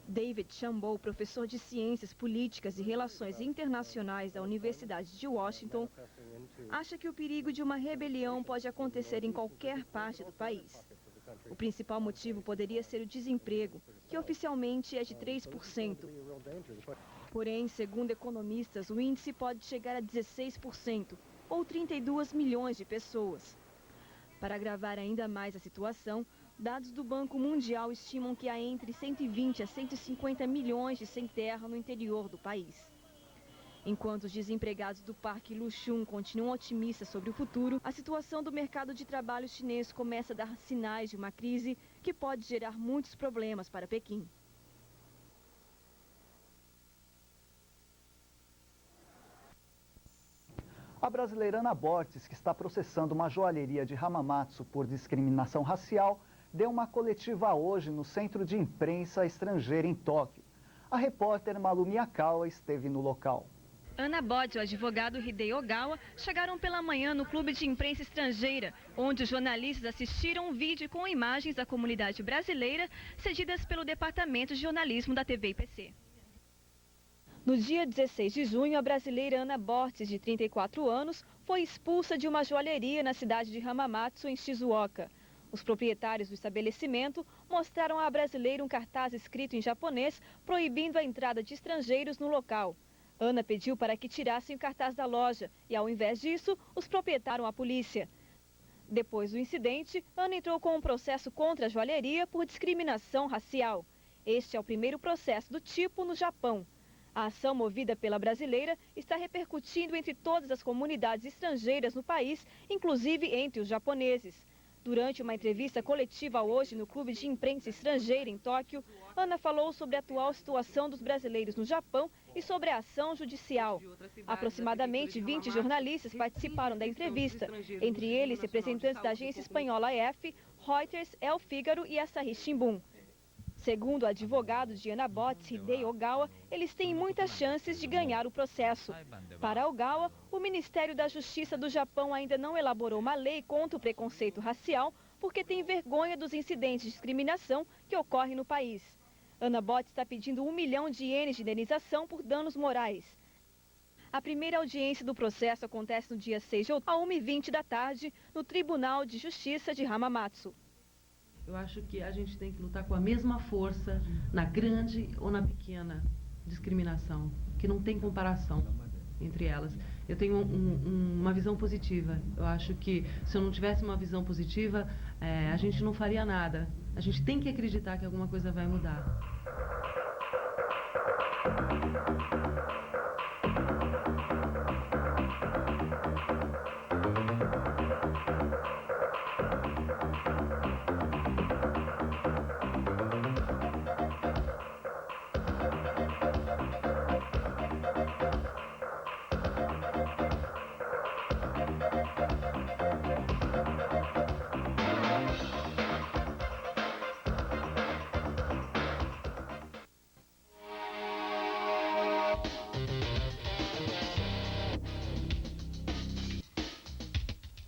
David Chambaugh, professor de Ciências Políticas e Relações Internacionais da Universidade de Washington, acha que o perigo de uma rebelião pode acontecer em qualquer parte do país. O principal motivo poderia ser o desemprego, que oficialmente é de 3%. Porém, segundo economistas, o índice pode chegar a 16%, ou 32 milhões de pessoas. Para agravar ainda mais a situação, dados do Banco Mundial estimam que há entre 120 a 150 milhões de sem terra no interior do país. Enquanto os desempregados do Parque Luxun continuam otimistas sobre o futuro, a situação do mercado de trabalho chinês começa a dar sinais de uma crise que pode gerar muitos problemas para Pequim. A brasileira Ana Bortes, que está processando uma joalheria de Hamamatsu por discriminação racial, deu uma coletiva hoje no Centro de Imprensa Estrangeira em Tóquio. A repórter Malu Miyakawa esteve no local. Ana Bortes e o advogado Hidei Ogawa chegaram pela manhã no Clube de Imprensa Estrangeira, onde os jornalistas assistiram um vídeo com imagens da comunidade brasileira cedidas pelo Departamento de Jornalismo da TV IPC. No dia 16 de junho, a brasileira Ana Bortes, de 34 anos, foi expulsa de uma joalheria na cidade de Hamamatsu, em Shizuoka. Os proprietários do estabelecimento mostraram à brasileira um cartaz escrito em japonês proibindo a entrada de estrangeiros no local. Ana pediu para que tirassem o cartaz da loja e, ao invés disso, os proprietários a polícia. Depois do incidente, Ana entrou com um processo contra a joalheria por discriminação racial. Este é o primeiro processo do tipo no Japão. A ação movida pela brasileira está repercutindo entre todas as comunidades estrangeiras no país, inclusive entre os japoneses. Durante uma entrevista coletiva hoje no Clube de Imprensa Estrangeira em Tóquio, Ana falou sobre a atual situação dos brasileiros no Japão e sobre a ação judicial. Aproximadamente 20 jornalistas participaram da entrevista, entre eles representantes da agência espanhola AF, Reuters, El Figaro e Asahi Shimbun. Segundo o advogado de Ana Bortes, Hidei Ogawa, eles têm muitas chances de ganhar o processo. Para Ogawa, o Ministério da Justiça do Japão ainda não elaborou uma lei contra o preconceito racial porque tem vergonha dos incidentes de discriminação que ocorrem no país. Ana Bortes está pedindo 1 milhão de ienes de indenização por danos morais. A primeira audiência do processo acontece no dia 6 de outubro, às 1h20 da tarde, no Tribunal de Justiça de Hamamatsu. Eu acho que a gente tem que lutar com a mesma força na grande ou na pequena discriminação, que não tem comparação entre elas. Eu tenho uma visão positiva. Eu acho que se eu não tivesse uma visão positiva, a gente não faria nada. A gente tem que acreditar que alguma coisa vai mudar.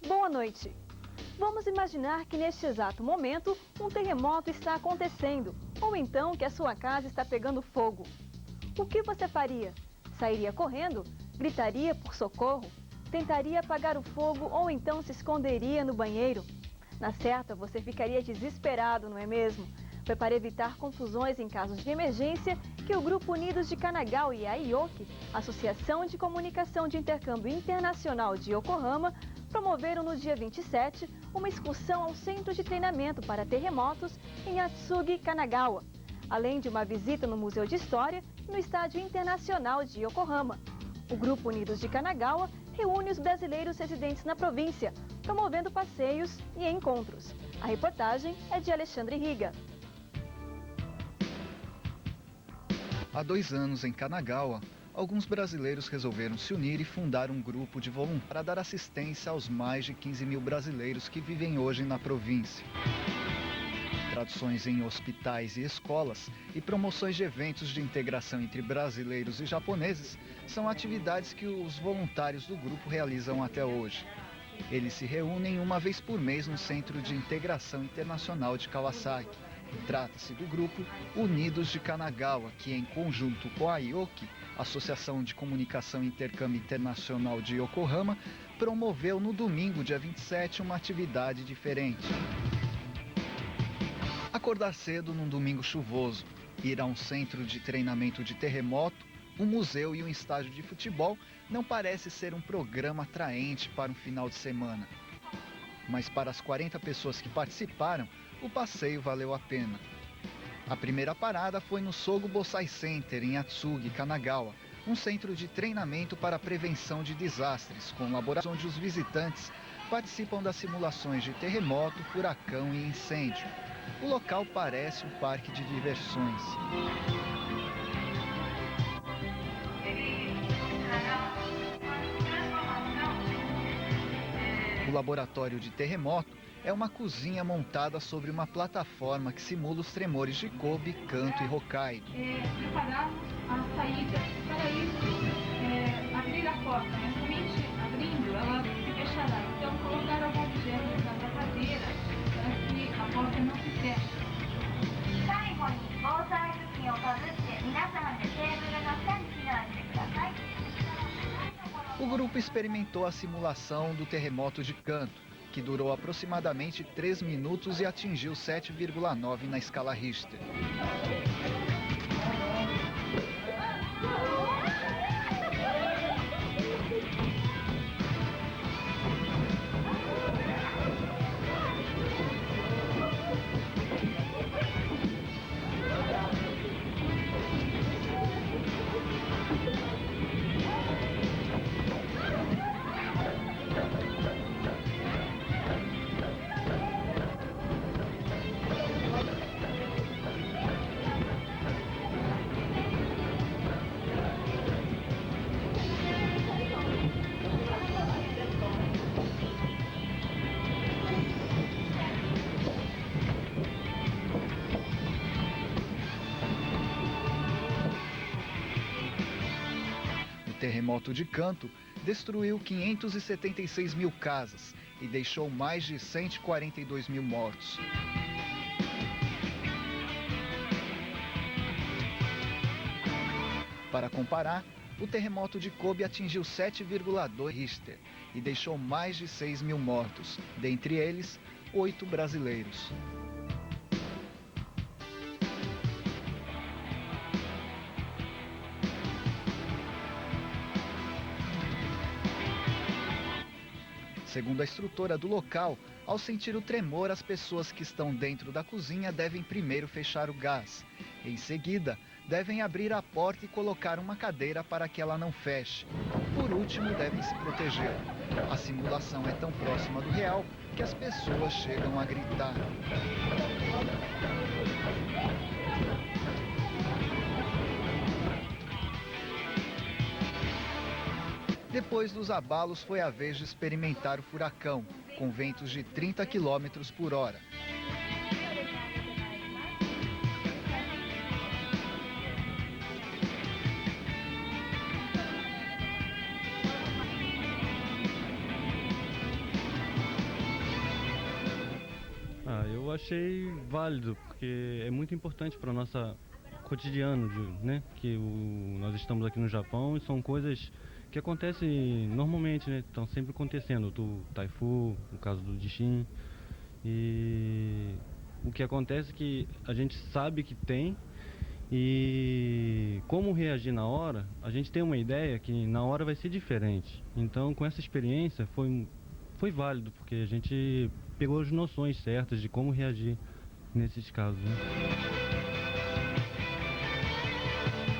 Boa noite. Vamos imaginar que neste exato momento um terremoto está acontecendo, ou então que a sua casa está pegando fogo. O que você faria? Sairia correndo? Gritaria por socorro? Tentaria apagar o fogo ou então se esconderia no banheiro? Na certa, você ficaria desesperado, não é mesmo? Foi para evitar confusões em casos de emergência que o Grupo Unidos de Kanagawa e a IOKI, Associação de Comunicação de Intercâmbio Internacional de Yokohama, promoveram no dia 27 uma excursão ao Centro de Treinamento para Terremotos em Atsugi, Kanagawa, além de uma visita no Museu de História e no Estádio Internacional de Yokohama. O Grupo Unidos de Kanagawa reúne os brasileiros residentes na província, promovendo passeios e encontros. A reportagem é de Alexandre Riga. Há 2 anos, em Kanagawa, alguns brasileiros resolveram se unir e fundar um grupo de voluntários para dar assistência aos mais de 15 mil brasileiros que vivem hoje na província. Traduções em hospitais e escolas e promoções de eventos de integração entre brasileiros e japoneses são atividades que os voluntários do grupo realizam até hoje. Eles se reúnem uma vez por mês no Centro de Integração Internacional de Kawasaki. Trata-se do grupo Unidos de Kanagawa, que em conjunto com a IOKI, Associação de Comunicação e Intercâmbio Internacional de Yokohama, promoveu no domingo, dia 27, uma atividade diferente. Acordar cedo num domingo chuvoso, ir a um centro de treinamento de terremoto, um museu e um estádio de futebol não parece ser um programa atraente para um final de semana. Mas para as 40 pessoas que participaram, o passeio valeu a pena. A primeira parada foi no Sogo Bosai Center, em Atsugi, Kanagawa, um centro de treinamento para a prevenção de desastres, com laboratórios onde os visitantes participam das simulações de terremoto, furacão e incêndio. O local parece um parque de diversões. O laboratório de terremoto é uma cozinha montada sobre uma plataforma que simula os tremores de Kobe, Kanto e Hokkaido. Prepararmos a saída. Para isso, abrir a porta, mas somente abrindo ela se fechará. Então, colocar algum objeto na cadeira para que a porta não se feche. O grupo experimentou a simulação do terremoto de Kanto, que durou aproximadamente 3 minutos e atingiu 7,9 na escala Richter. O terremoto de Kanto destruiu 576 mil casas e deixou mais de 142 mil mortos. Para comparar, o terremoto de Kobe atingiu 7,2 Richter e deixou mais de 6 mil mortos, dentre eles, 8 brasileiros. Segundo a instrutora do local, ao sentir o tremor, as pessoas que estão dentro da cozinha devem primeiro fechar o gás. Em seguida, devem abrir a porta e colocar uma cadeira para que ela não feche. Por último, devem se proteger. A simulação é tão próxima do real que as pessoas chegam a gritar. Depois dos abalos, foi a vez de experimentar o furacão, com ventos de 30 km por hora. Eu achei válido, porque é muito importante para o nosso cotidiano, né? Nós estamos aqui no Japão e são coisas que acontecem normalmente, né? Estão sempre acontecendo, o Taifu, o caso do Jishin. E o que acontece é que a gente sabe que tem, e como reagir na hora, a gente tem uma ideia que na hora vai ser diferente. Então, com essa experiência foi válido, porque a gente pegou as noções certas de como reagir nesses casos, né?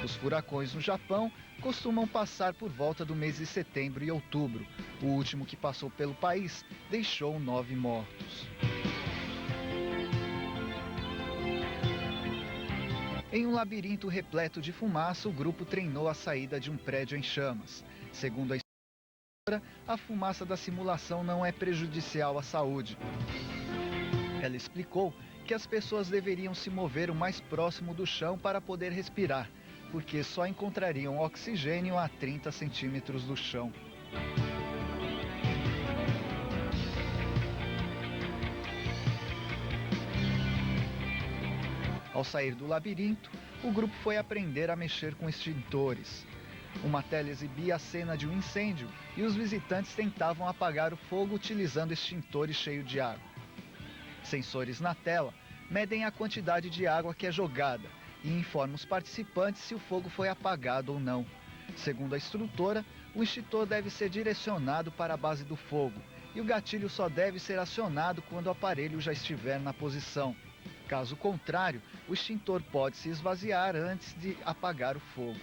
Os furacões no Japão costumam passar por volta do mês de setembro e outubro. O último que passou pelo país deixou 9 mortos. Em um labirinto repleto de fumaça, o grupo treinou a saída de um prédio em chamas. Segundo a instrutora, a fumaça da simulação não é prejudicial à saúde. Ela explicou que as pessoas deveriam se mover o mais próximo do chão para poder respirar, porque só encontrariam oxigênio a 30 centímetros do chão. Ao sair do labirinto, o grupo foi aprender a mexer com extintores. Uma tela exibia a cena de um incêndio e os visitantes tentavam apagar o fogo utilizando extintores cheios de água. Sensores na tela medem a quantidade de água que é jogada e informam os participantes se o fogo foi apagado ou não. Segundo a instrutora, o extintor deve ser direcionado para a base do fogo e o gatilho só deve ser acionado quando o aparelho já estiver na posição. Caso contrário, o extintor pode se esvaziar antes de apagar o fogo.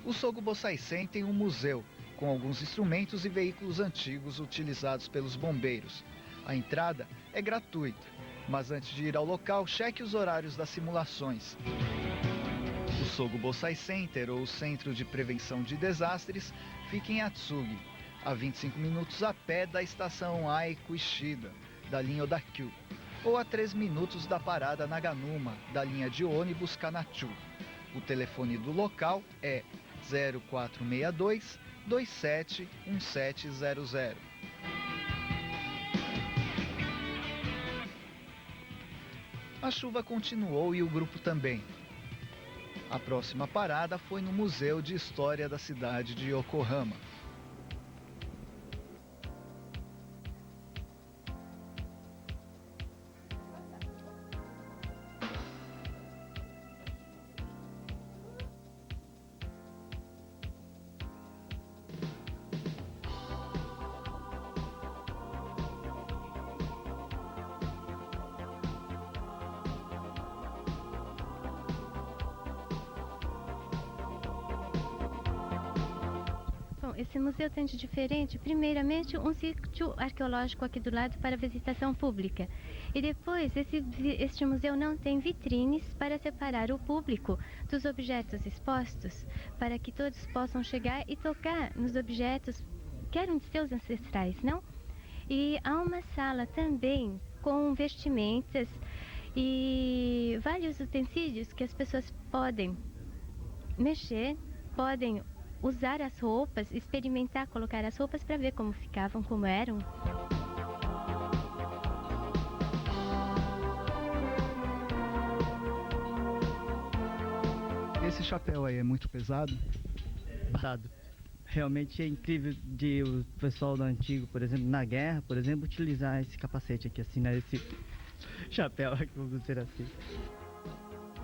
O Sogo Bosai-sen tem um museu, com alguns instrumentos e veículos antigos utilizados pelos bombeiros. A entrada é gratuita, mas antes de ir ao local, cheque os horários das simulações. O Sogo Bosai Center, ou Centro de Prevenção de Desastres, fica em Atsugi, a 25 minutos a pé da estação Aiko Ishida, da linha Odakyu, ou a 3 minutos da parada Naganuma, da linha de ônibus Kanachu. O telefone do local é 0462 27 1700. A chuva continuou e o grupo também. A próxima parada foi no Museu de História da cidade de Yokohama. Esse museu tem de diferente, primeiramente, um sítio arqueológico aqui do lado para visitação pública. E depois, este museu não tem vitrines para separar o público dos objetos expostos, para que todos possam chegar e tocar nos objetos que eram de seus ancestrais, não? E há uma sala também com vestimentas e vários utensílios que as pessoas podem mexer, podem usar as roupas, experimentar, colocar as roupas para ver como ficavam, como eram. Esse chapéu aí é muito pesado? Pesado. Realmente é incrível de o pessoal do antigo, por exemplo, na guerra, por exemplo, utilizar esse capacete aqui, assim, né? Esse chapéu aqui, vamos dizer assim.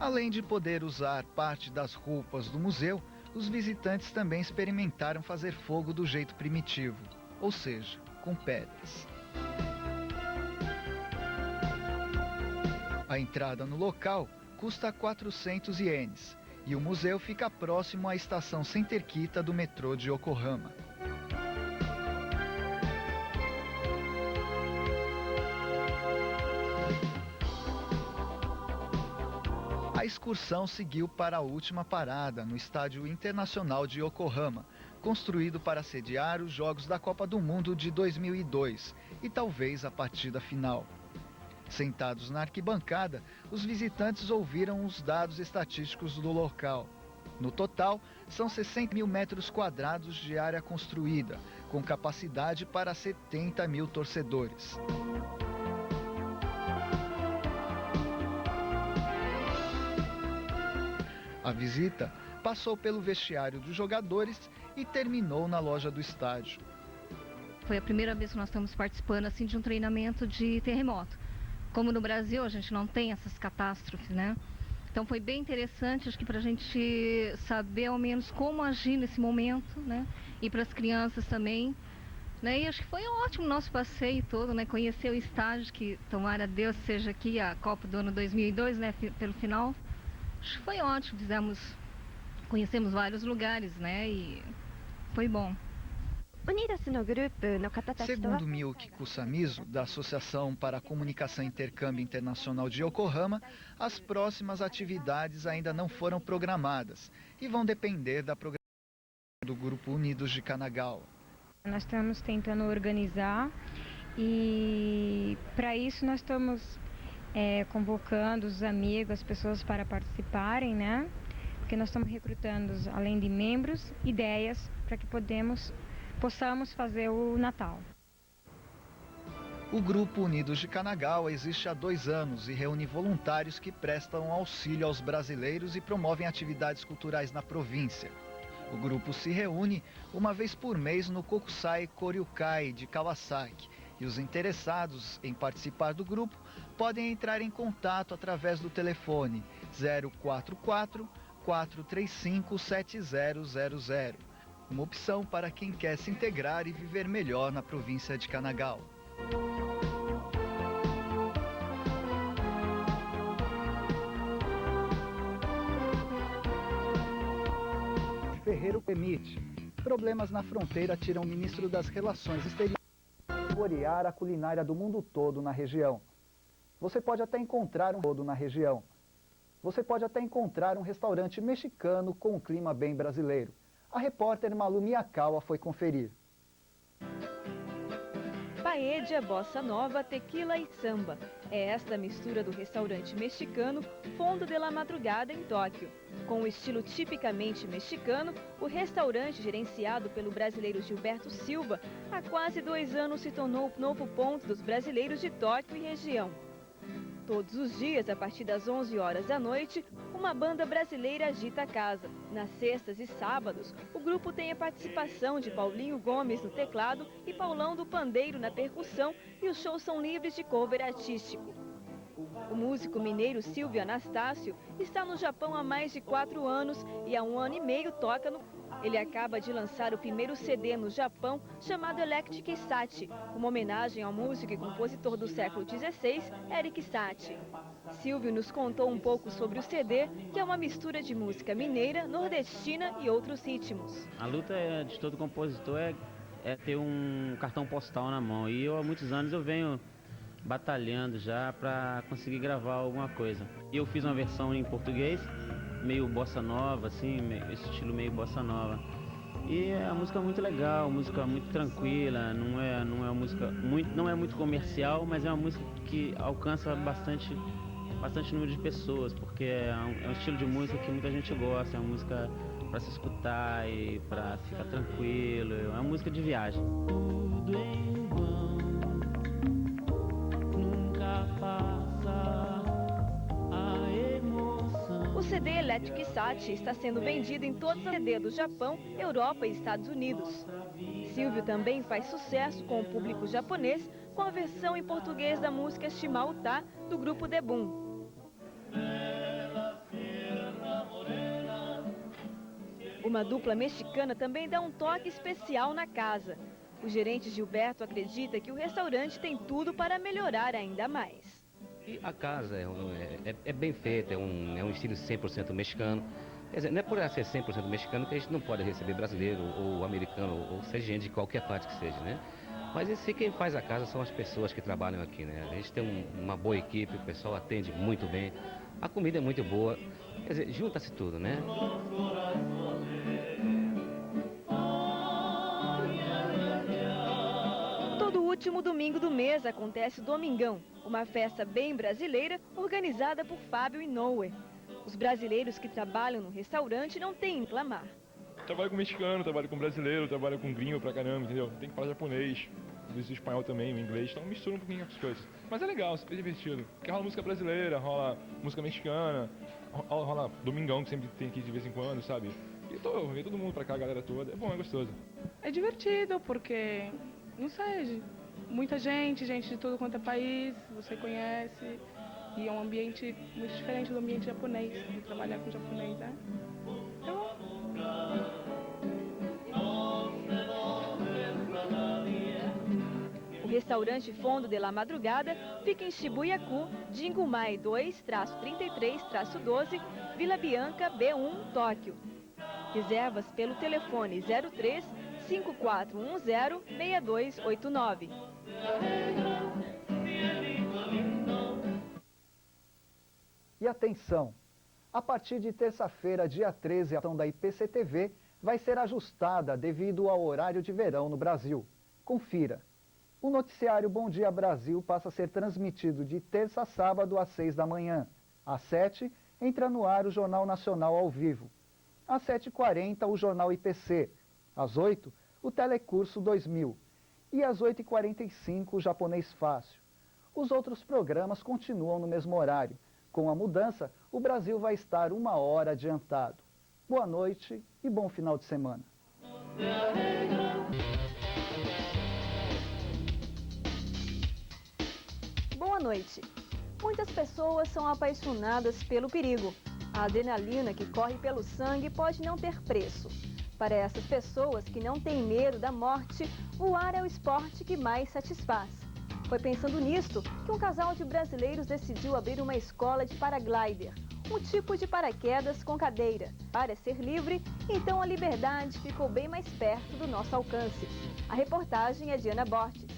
Além de poder usar parte das roupas do museu, os visitantes também experimentaram fazer fogo do jeito primitivo, ou seja, com pedras. A entrada no local custa 400 ienes e o museu fica próximo à estação Senterkita do metrô de Yokohama. A excursão seguiu para a última parada, no Estádio Internacional de Yokohama, construído para sediar os Jogos da Copa do Mundo de 2002 e talvez a partida final. Sentados na arquibancada, os visitantes ouviram os dados estatísticos do local. No total, são 60 mil metros quadrados de área construída, com capacidade para 70 mil torcedores. A visita passou pelo vestiário dos jogadores e terminou na loja do estádio. Foi a primeira vez que nós estamos participando assim, de um treinamento de terremoto. Como no Brasil a gente não tem essas catástrofes, né? Então foi bem interessante, acho que para a gente saber ao menos como agir nesse momento, né? E para as crianças também. Né? E acho que foi ótimo o nosso passeio todo, né? Conhecer o estádio, que tomara Deus seja aqui a Copa do ano 2002, né? Pelo final. Acho que foi ótimo, conhecemos vários lugares, né? E foi bom. Segundo Miyuki Kusamizu, da Associação para a Comunicação e Intercâmbio Internacional de Yokohama, as próximas atividades ainda não foram programadas e vão depender da programação do Grupo Unidos de Kanagawa. Nós estamos tentando organizar e para isso nós estamos convocando os amigos, as pessoas para participarem, né? Porque nós estamos recrutando, além de membros, ideias para que possamos fazer o Natal. O Grupo Unidos de Kanagawa existe há 2 anos e reúne voluntários que prestam auxílio aos brasileiros e promovem atividades culturais na província. O grupo se reúne uma vez por mês no Kokusai Koryukai de Kawasaki e os interessados em participar do grupo podem entrar em contato através do telefone 044 435 7000. Uma opção para quem quer se integrar e viver melhor na província de Kanagawa. Ferreiro permite. Problemas na fronteira tiram o ministro das Relações Exteriores para saborear a culinária do mundo todo na região. Você pode até encontrar um restaurante mexicano com um clima bem brasileiro. A repórter Malu Miyakawa foi conferir. Paella, bossa nova, tequila e samba. É esta a mistura do restaurante mexicano Fondo de la Madrugada em Tóquio. Com um estilo tipicamente mexicano, o restaurante, gerenciado pelo brasileiro Gilberto Silva, há quase 2 anos se tornou o novo ponto dos brasileiros de Tóquio e região. Todos os dias, a partir das 11 horas da noite, uma banda brasileira agita a casa. Nas sextas e sábados, o grupo tem a participação de Paulinho Gomes no teclado e Paulão do pandeiro na percussão, e os shows são livres de cover artístico. O músico mineiro Silvio Anastácio está no Japão há mais de 4 anos e há 1 ano e meio toca no... Ele acaba de lançar o primeiro CD no Japão, chamado Electric Satie, uma homenagem ao músico e compositor do século XVI, Erik Satie. Silvio nos contou um pouco sobre o CD, que é uma mistura de música mineira, nordestina e outros ritmos. A luta de todo compositor é ter um cartão postal na mão, e há muitos anos eu venho batalhando já para conseguir gravar alguma coisa. E eu fiz uma versão em português, meio bossa nova, assim, esse estilo meio bossa nova. E a música é muito legal, música muito tranquila, não é muito comercial, mas é uma música que alcança bastante número de pessoas, porque é um estilo de música que muita gente gosta, é uma música para se escutar e para ficar tranquilo, é uma música de viagem. Tudo em vão, nunca passa a emoção. O CD Electric Satie está sendo vendido em todos os CD do Japão, Europa e Estados Unidos. Silvio também faz sucesso com o público japonês com a versão em português da música Shimauta, do grupo Debum. Uma dupla mexicana também dá um toque especial na casa. O gerente Gilberto acredita que o restaurante tem tudo para melhorar ainda mais. E a casa é bem feita, é um estilo 100% mexicano. Quer dizer, não é por ser 100% mexicano que a gente não pode receber brasileiro ou americano, ou seja, gente de qualquer parte que seja, né? Mas esse quem faz a casa são as pessoas que trabalham aqui, né? A gente tem uma boa equipe, o pessoal atende muito bem, a comida é muito boa, quer dizer, junta-se tudo, né? Todo último domingo do mês acontece o Domingão, uma festa bem brasileira organizada por Fábio Inoue. Os brasileiros que trabalham no restaurante não têm em reclamar. Trabalho com mexicano, trabalho com brasileiro, trabalho com gringo pra caramba, entendeu? Tem que falar japonês, às vezes o espanhol também, o inglês, então mistura um pouquinho as coisas. Mas é legal, super divertido. Porque rola música brasileira, rola música mexicana, rola domingão que sempre tem aqui de vez em quando, sabe? E vem todo mundo pra cá, a galera toda. É bom, é gostoso. É divertido porque, não sei, muita gente de tudo quanto é país, você conhece. E é um ambiente muito diferente do ambiente japonês, de trabalhar com japonês, né? O restaurante Fondo de la Madrugada fica em Shibuya-ku, Jingumai 2-33-12, Vila Bianca, B1, Tóquio. Reservas pelo telefone 03 5410 6289. E atenção, a partir de terça-feira, dia 13, a ação da IPCTV vai ser ajustada devido ao horário de verão no Brasil. Confira. O noticiário Bom Dia Brasil passa a ser transmitido de terça a sábado às 6 da manhã. Às 7, entra no ar o Jornal Nacional ao vivo. Às 7h40, o Jornal IPC. Às 8, o Telecurso 2000. E às 8h45, o Japonês Fácil. Os outros programas continuam no mesmo horário. Com a mudança, o Brasil vai estar 1 hora adiantado. Boa noite e bom final de semana. Boa noite. Muitas pessoas são apaixonadas pelo perigo. A adrenalina que corre pelo sangue pode não ter preço. Para essas pessoas que não têm medo da morte, voar é o esporte que mais satisfaz. Foi pensando nisto que um casal de brasileiros decidiu abrir uma escola de paraglider, um tipo de paraquedas com cadeira. Para ser livre, então a liberdade ficou bem mais perto do nosso alcance. A reportagem é de Ana Bortes.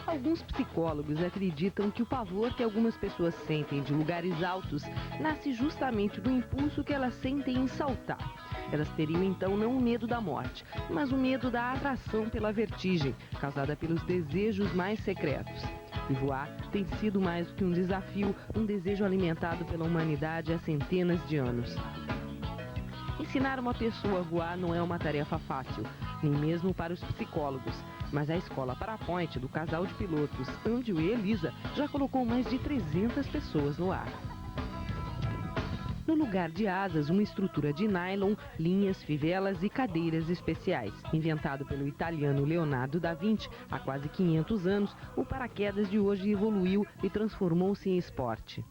Alguns psicólogos acreditam que o pavor que algumas pessoas sentem de lugares altos nasce justamente do impulso que elas sentem em saltar. Elas teriam então não o medo da morte, mas o medo da atração pela vertigem, causada pelos desejos mais secretos. E voar tem sido mais do que um desafio, um desejo alimentado pela humanidade há centenas de anos. Ensinar uma pessoa a voar não é uma tarefa fácil, nem mesmo para os psicólogos. Mas a escola Parapoint do casal de pilotos Andrew e Elisa já colocou mais de 300 pessoas no ar. No lugar de asas, uma estrutura de nylon, linhas, fivelas e cadeiras especiais. Inventado pelo italiano Leonardo da Vinci há quase 500 anos, o paraquedas de hoje evoluiu e transformou-se em esporte.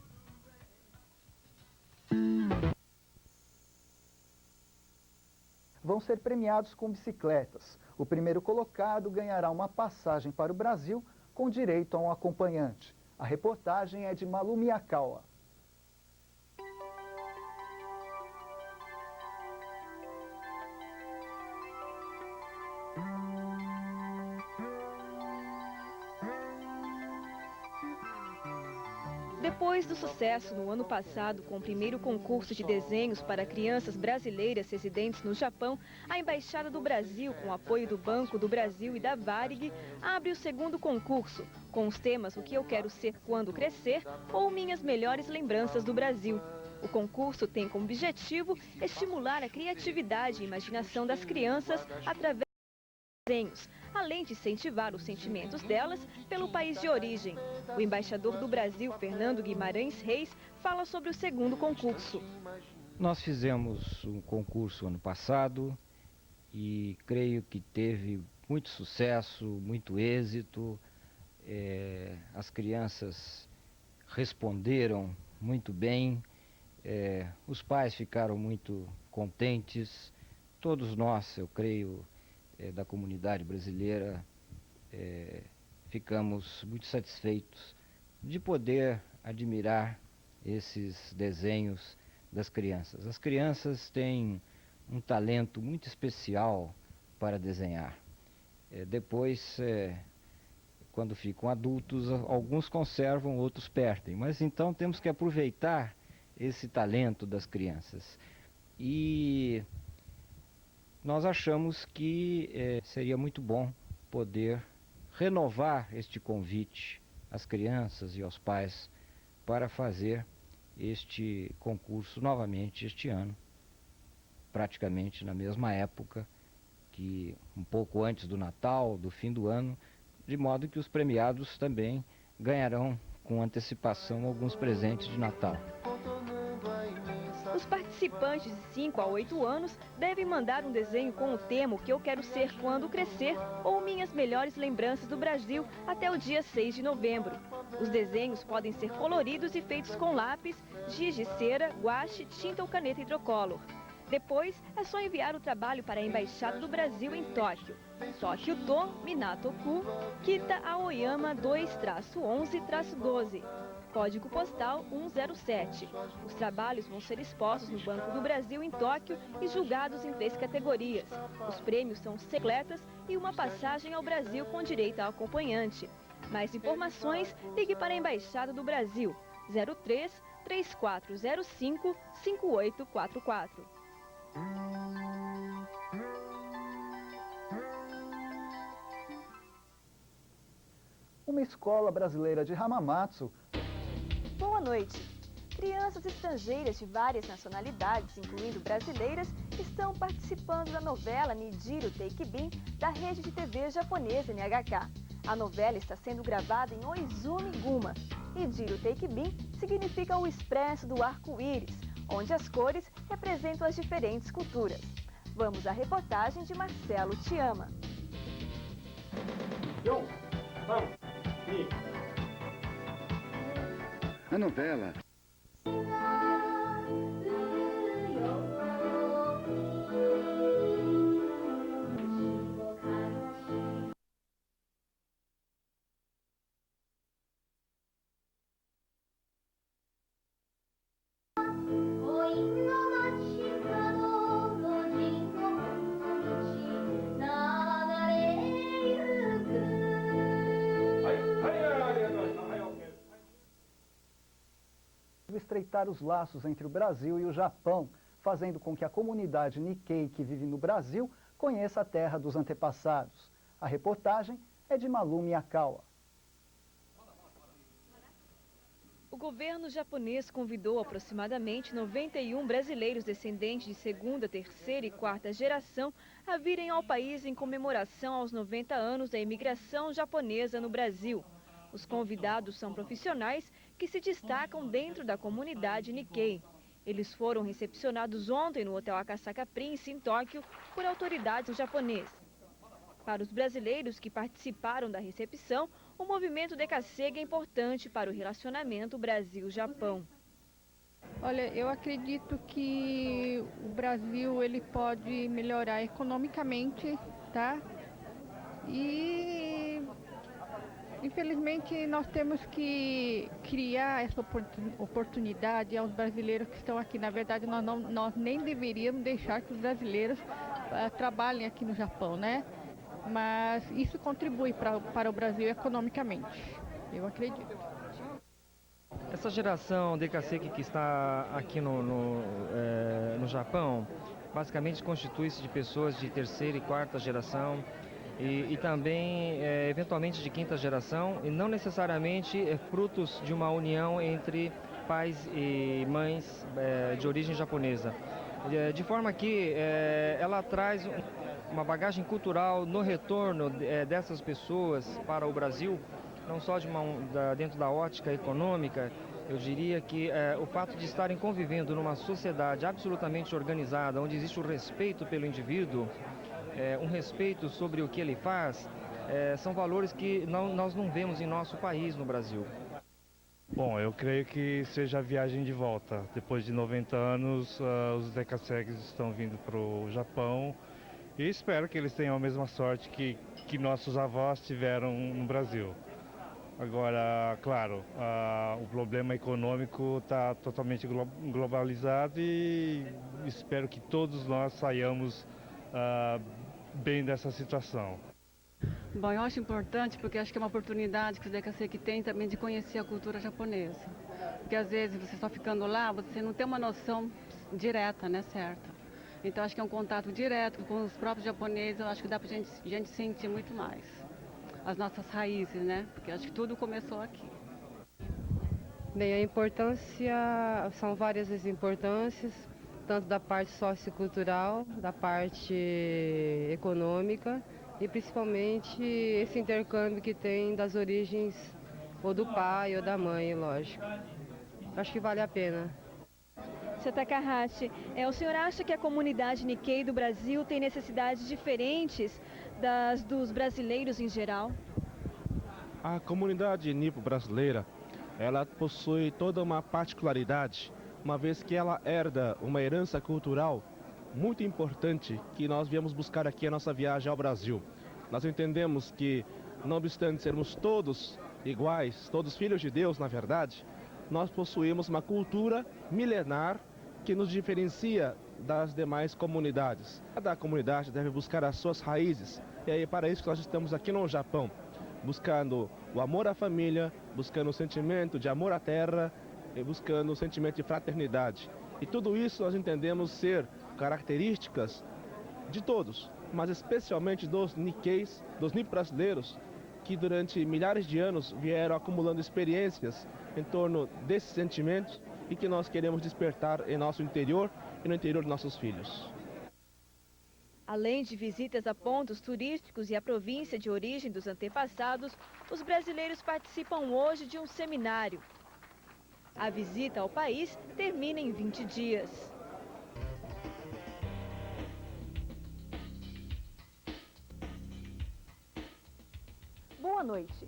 Vão ser premiados com bicicletas. O primeiro colocado ganhará uma passagem para o Brasil com direito a um acompanhante. A reportagem é de Malu Miyakawa. Depois do sucesso no ano passado com o primeiro concurso de desenhos para crianças brasileiras residentes no Japão, a Embaixada do Brasil, com apoio do Banco do Brasil e da Varig, abre o segundo concurso, com os temas O que eu quero ser quando crescer ou Minhas melhores lembranças do Brasil. O concurso tem como objetivo estimular a criatividade e imaginação das crianças através de desenhos, além de incentivar os sentimentos delas pelo país de origem. O embaixador do Brasil, Fernando Guimarães Reis, fala sobre o segundo concurso. Nós fizemos um concurso ano passado e creio que teve muito sucesso, muito êxito. As crianças responderam muito bem, os pais ficaram muito contentes, todos nós, eu creio, da comunidade brasileira, ficamos muito satisfeitos de poder admirar esses desenhos das crianças. As crianças têm um talento muito especial para desenhar. Depois, quando ficam adultos, alguns conservam, outros perdem. Mas então temos que aproveitar esse talento das crianças. E nós achamos que seria muito bom poder renovar este convite às crianças e aos pais para fazer este concurso novamente este ano, praticamente na mesma época, que um pouco antes do Natal, do fim do ano, de modo que os premiados também ganharão com antecipação alguns presentes de Natal. Os participantes de 5 a 8 anos devem mandar um desenho com o tema "O que eu quero ser quando crescer" ou "Minhas melhores lembranças do Brasil" até o dia 6 de novembro. Os desenhos podem ser coloridos e feitos com lápis, giz de cera, guache, tinta ou caneta hidrocolor. Depois, é só enviar o trabalho para a Embaixada do Brasil em Tóquio. Tóquio-to, Minato-ku, Kita Aoyama 2-11-12. Código postal 107. Os trabalhos vão ser expostos no Banco do Brasil em Tóquio e julgados em 3 categorias. Os prêmios são secletas e uma passagem ao Brasil com direito ao acompanhante. Mais informações, ligue para a Embaixada do Brasil, 03 3405 5844. Uma escola brasileira de Hamamatsu. Boa noite. Crianças estrangeiras de várias nacionalidades, incluindo brasileiras, estão participando da novela Nijiro Teikibin, da rede de TV japonesa NHK. A novela está sendo gravada em Oizumi-guma. Nijiro Teikibin significa o expresso do arco-íris, onde as cores representam as diferentes culturas. Vamos à reportagem de Marcelo Tiama. A novela estreitar os laços entre o Brasil e o Japão, fazendo com que a comunidade Nikkei que vive no Brasil conheça a terra dos antepassados. A reportagem é de Malu Miyakawa. O governo japonês convidou aproximadamente 91 brasileiros descendentes de segunda, terceira e quarta geração a virem ao país em comemoração aos 90 anos da imigração japonesa no Brasil. Os convidados são profissionais que se destacam dentro da comunidade Nikkei. Eles foram recepcionados ontem no Hotel Akasaka Prince, em Tóquio, por autoridades japonesas. Para os brasileiros que participaram da recepção, o movimento Decassegue é importante para o relacionamento Brasil-Japão. Olha, eu acredito que o Brasil ele pode melhorar economicamente, tá? E infelizmente nós temos que criar essa oportunidade aos brasileiros que estão aqui. Na verdade, nós nem deveríamos deixar que os brasileiros trabalhem aqui no Japão, né? Mas isso contribui para o Brasil economicamente, eu acredito. Essa geração Decassegue que está aqui no Japão, basicamente constitui-se de pessoas de terceira e quarta geração e também, eventualmente, de quinta geração, e não necessariamente frutos de uma união entre pais e mães de origem japonesa. De forma que ela traz uma bagagem cultural no retorno dessas pessoas para o Brasil, não só dentro da ótica econômica. Eu diria que o fato de estarem convivendo numa sociedade absolutamente organizada, onde existe o respeito pelo indivíduo, um respeito sobre o que ele faz, são valores que nós não vemos em nosso país, no Brasil. Bom, eu creio que seja a viagem de volta. Depois de 90 anos, os Decassegues estão vindo para o Japão e espero que eles tenham a mesma sorte que nossos avós tiveram no Brasil. Agora, claro, o problema econômico está totalmente globalizado e espero que todos nós saiamos bem dessa situação. Bom, eu acho importante porque acho que é uma oportunidade que o Decassegue tem também de conhecer a cultura japonesa. Porque às vezes você só ficando lá, você não tem uma noção direta, né, certa. Então acho que é um contato direto com os próprios japoneses, eu acho que dá pra gente sentir muito mais as nossas raízes, né? Porque acho que tudo começou aqui. Bem, a importância, são várias as importâncias, tanto da parte sociocultural, da parte econômica e principalmente esse intercâmbio que tem das origens ou do pai ou da mãe, lógico. Acho que vale a pena. Seu Takahashi, o senhor acha que a comunidade Nikkei do Brasil tem necessidades diferentes das dos brasileiros em geral? A comunidade nipo brasileira, ela possui toda uma particularidade, uma vez que ela herda uma herança cultural muito importante que nós viemos buscar aqui a nossa viagem ao Brasil. Nós entendemos que, não obstante sermos todos iguais, todos filhos de Deus, na verdade, nós possuímos uma cultura milenar que nos diferencia das demais comunidades. Cada comunidade deve buscar as suas raízes, e é para isso que nós estamos aqui no Japão, buscando o amor à família, buscando o sentimento de amor à terra e buscando o sentimento de fraternidade. E tudo isso nós entendemos ser características de todos, mas especialmente dos Nikkeis, dos nipo brasileiros, que durante milhares de anos vieram acumulando experiências em torno desses sentimentos e que nós queremos despertar em nosso interior e no interior de nossos filhos. Além de visitas a pontos turísticos e à província de origem dos antepassados, os brasileiros participam hoje de um seminário. A visita ao país termina em 20 dias. Boa noite.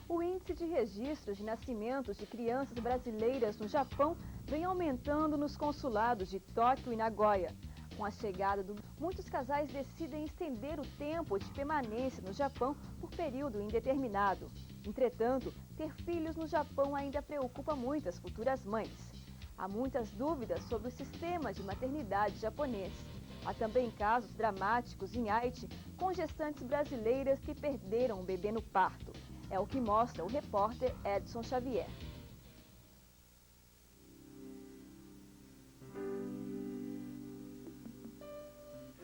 O índice de registros de nascimentos de crianças brasileiras no Japão vem aumentando nos consulados de Tóquio e Nagoya. Com a chegada muitos casais decidem estender o tempo de permanência no Japão por período indeterminado. Entretanto, ter filhos no Japão ainda preocupa muitas futuras mães. Há muitas dúvidas sobre o sistema de maternidade japonês. Há também casos dramáticos em Haiti com gestantes brasileiras que perderam o bebê no parto. É o que mostra o repórter Edson Xavier.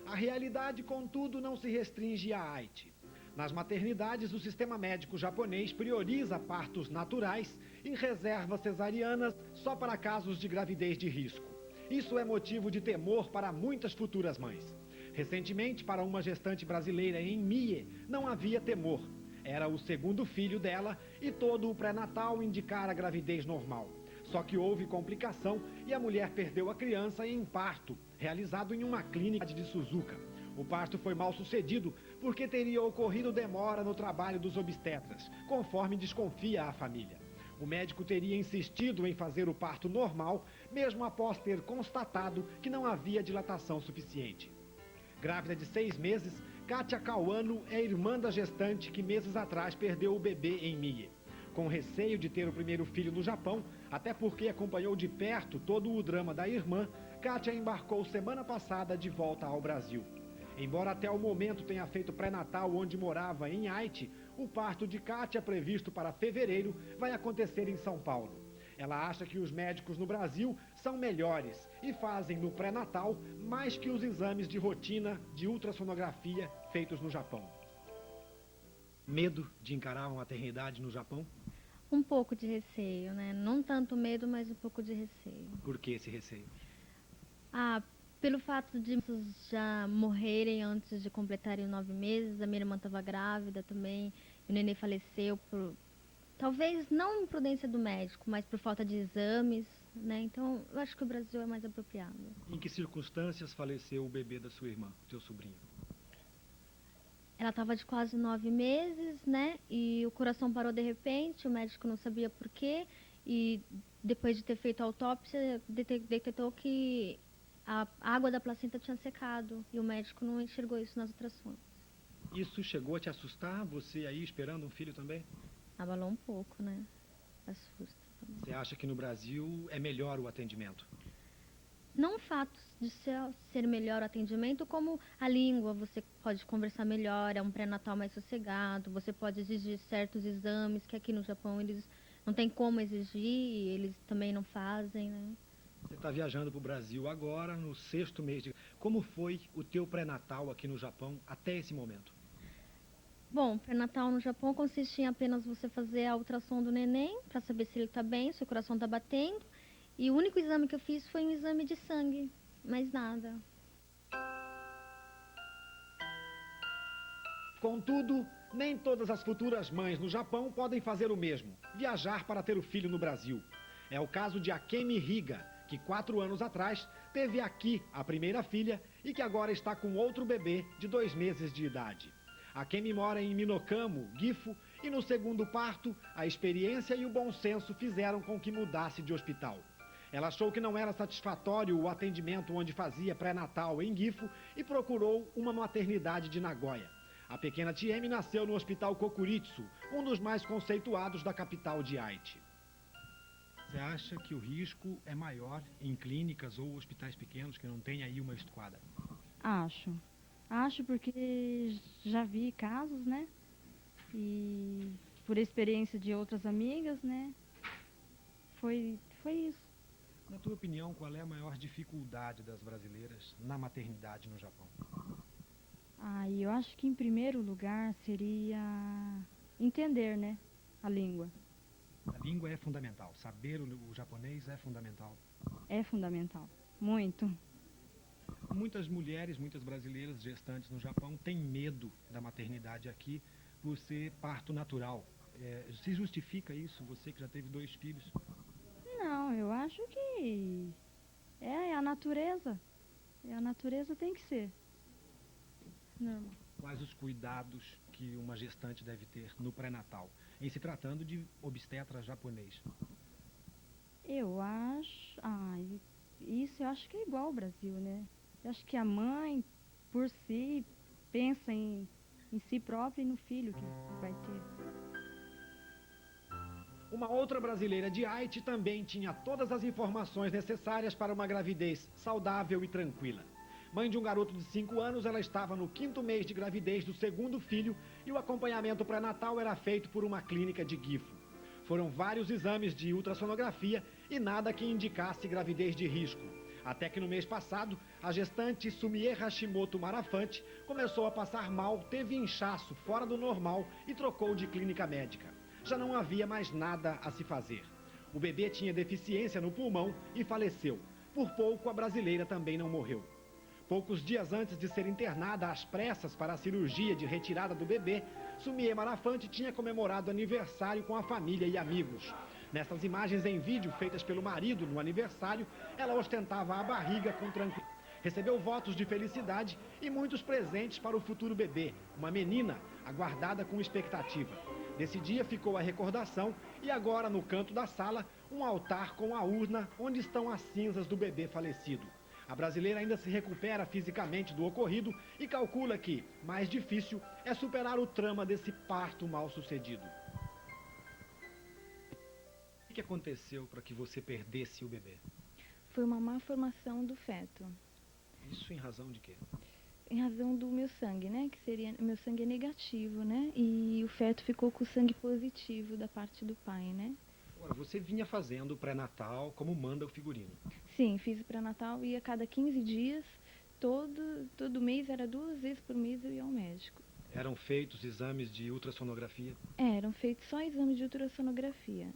A realidade, contudo, não se restringe a Haiti. Nas maternidades, o sistema médico japonês prioriza partos naturais e reserva cesarianas só para casos de gravidez de risco. Isso é motivo de temor para muitas futuras mães. Recentemente, para uma gestante brasileira em Mie, não havia temor. Era o segundo filho dela e todo o pré-natal indicara a gravidez normal. Só que houve complicação e a mulher perdeu a criança em parto, realizado em uma clínica de Suzuka. O parto foi mal sucedido porque teria ocorrido demora no trabalho dos obstetras, conforme desconfia a família. O médico teria insistido em fazer o parto normal, mesmo após ter constatado que não havia dilatação suficiente. Grávida de 6 meses, Kátia Kawano é irmã da gestante que meses atrás perdeu o bebê em Mie. Com receio de ter o primeiro filho no Japão, até porque acompanhou de perto todo o drama da irmã, Kátia embarcou semana passada de volta ao Brasil. Embora até o momento tenha feito pré-natal onde morava em Haiti, o parto de Kátia, previsto para fevereiro, vai acontecer em São Paulo. Ela acha que os médicos no Brasil são melhores e fazem no pré-natal mais que os exames de rotina de ultrassonografia feitos no Japão. Medo de encarar uma maternidade no Japão? Um pouco de receio, né? Não tanto medo, mas um pouco de receio. Por que esse receio? Pelo fato de já morrerem antes de completarem 9 meses, a minha irmã estava grávida também, o neném faleceu por, talvez não imprudência do médico, mas por falta de exames, né? Então, eu acho que o Brasil é mais apropriado. Em que circunstâncias faleceu o bebê da sua irmã, teu sobrinho? Ela estava de quase 9 meses, né? E o coração parou de repente, o médico não sabia por quê. E depois de ter feito a autópsia, detectou que a água da placenta tinha secado. E o médico não enxergou isso nas ultrassons. Isso chegou a te assustar? Você aí esperando um filho também? Abalou um pouco, né? Assusta também. Você acha que no Brasil é melhor o atendimento? Não o fato de ser melhor o atendimento, como a língua, você pode conversar melhor, é um pré-natal mais sossegado, você pode exigir certos exames, que aqui no Japão eles não tem como exigir, eles também não fazem, né? Você está viajando para o Brasil agora, no 6º mês de... Como foi o teu pré-natal aqui no Japão até esse momento? Bom, pré-natal no Japão consiste em apenas você fazer a ultrassom do neném, para saber se ele está bem, se o coração está batendo. E o único exame que eu fiz foi um exame de sangue, mais nada. Contudo, nem todas as futuras mães no Japão podem fazer o mesmo, viajar para ter o filho no Brasil. É o caso de Akemi Higa, que 4 anos atrás teve aqui a primeira filha e que agora está com outro bebê de 2 meses de idade. Akemi mora em Minokamo, Gifu, e no segundo parto, a experiência e o bom senso fizeram com que mudasse de hospital. Ela achou que não era satisfatório o atendimento onde fazia pré-natal em Gifu e procurou uma maternidade de Nagoya. A pequena Tiemi nasceu no Hospital Kokuritsu, um dos mais conceituados da capital de Aichi. Você acha que o risco é maior em clínicas ou hospitais pequenos que não tem aí uma esquadra? Acho. Acho porque já vi casos, né? E por experiência de outras amigas, né? Foi isso. Na tua opinião, qual é a maior dificuldade das brasileiras na maternidade no Japão? E eu acho que em primeiro lugar seria entender, né? A língua. A língua é fundamental. Saber o japonês é fundamental. É fundamental. Muito. Muitas mulheres, muitas brasileiras gestantes no Japão têm medo da maternidade aqui por ser parto natural. Se justifica isso, você que já teve 2 filhos? Não, eu acho que é a natureza. A natureza tem que ser normal. Quais os cuidados que uma gestante deve ter no pré-natal, em se tratando de obstetra japonês? Eu acho... isso eu acho que é igual ao Brasil, né? Eu acho que a mãe, por si, pensa em si própria e no filho que vai ter. Uma outra brasileira de Aichi também tinha todas as informações necessárias para uma gravidez saudável e tranquila. Mãe de um garoto de 5 anos, ela estava no 5º mês de gravidez do 2º filho e o acompanhamento pré-natal era feito por uma clínica de Gifu. Foram vários exames de ultrassonografia e nada que indicasse gravidez de risco. Até que no mês passado, a gestante Sumie Hashimoto Marafante começou a passar mal, teve inchaço fora do normal e trocou de clínica médica. Já não havia mais nada a se fazer. O bebê tinha deficiência no pulmão e faleceu. Por pouco, a brasileira também não morreu. Poucos dias antes de ser internada às pressas para a cirurgia de retirada do bebê, Sumie Marafante tinha comemorado aniversário com a família e amigos. Nessas imagens em vídeo feitas pelo marido no aniversário, ela ostentava a barriga com tranquilidade. Recebeu votos de felicidade e muitos presentes para o futuro bebê, uma menina aguardada com expectativa. Nesse dia ficou a recordação e agora no canto da sala, um altar com a urna onde estão as cinzas do bebê falecido. A brasileira ainda se recupera fisicamente do ocorrido e calcula que mais difícil é superar o trauma desse parto mal sucedido. O que aconteceu para que você perdesse o bebê? Foi uma má formação do feto. Isso em razão de quê? Em razão do meu sangue, né? Que seria... Meu sangue é negativo, né? E o feto ficou com o sangue positivo da parte do pai, né? Agora, você vinha fazendo o pré-natal como manda o figurino? Sim, fiz o pré-natal e a cada 15 dias, todo mês, era 2 vezes por mês eu ia ao médico. Eram feitos exames de ultrassonografia? Eram feitos só exames de ultrassonografia.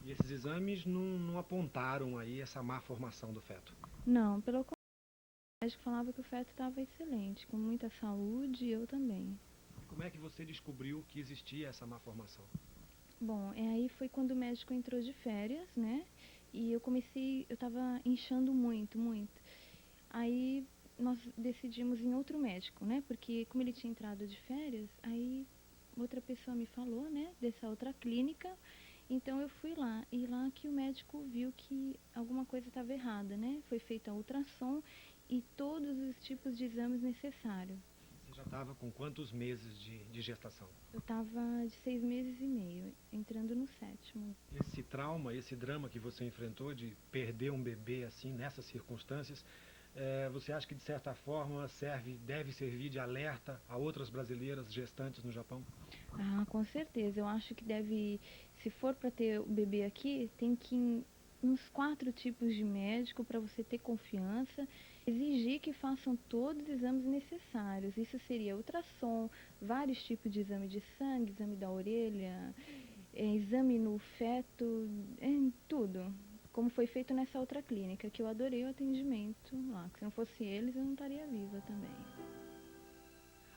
E esses exames não apontaram aí essa má formação do feto? Não, pelo contrário, o médico falava que o feto estava excelente, com muita saúde e eu também. E como é que você descobriu que existia essa má formação? Bom, aí foi quando o médico entrou de férias, né? E eu estava inchando muito. Aí nós decidimos em outro médico, né? Porque como ele tinha entrado de férias, aí outra pessoa me falou, né? Dessa outra clínica. Então eu fui lá, e lá que o médico viu que alguma coisa estava errada, né? Foi feita a ultrassom e todos os tipos de exames necessários. Você já estava com quantos meses de gestação? Eu estava de 6 meses e meio, entrando no 7º. Esse trauma, esse drama que você enfrentou de perder um bebê assim, nessas circunstâncias, você acha que de certa forma deve servir de alerta a outras brasileiras gestantes no Japão? Com certeza. Eu acho que deve, se for para ter o bebê aqui, tem que uns 4 tipos de médico para você ter confiança, exigir que façam todos os exames necessários. Isso seria ultrassom, vários tipos de exame de sangue, exame da orelha, exame no feto, tudo. Como foi feito nessa outra clínica, que eu adorei o atendimento lá. Que se não fosse eles, eu não estaria viva também.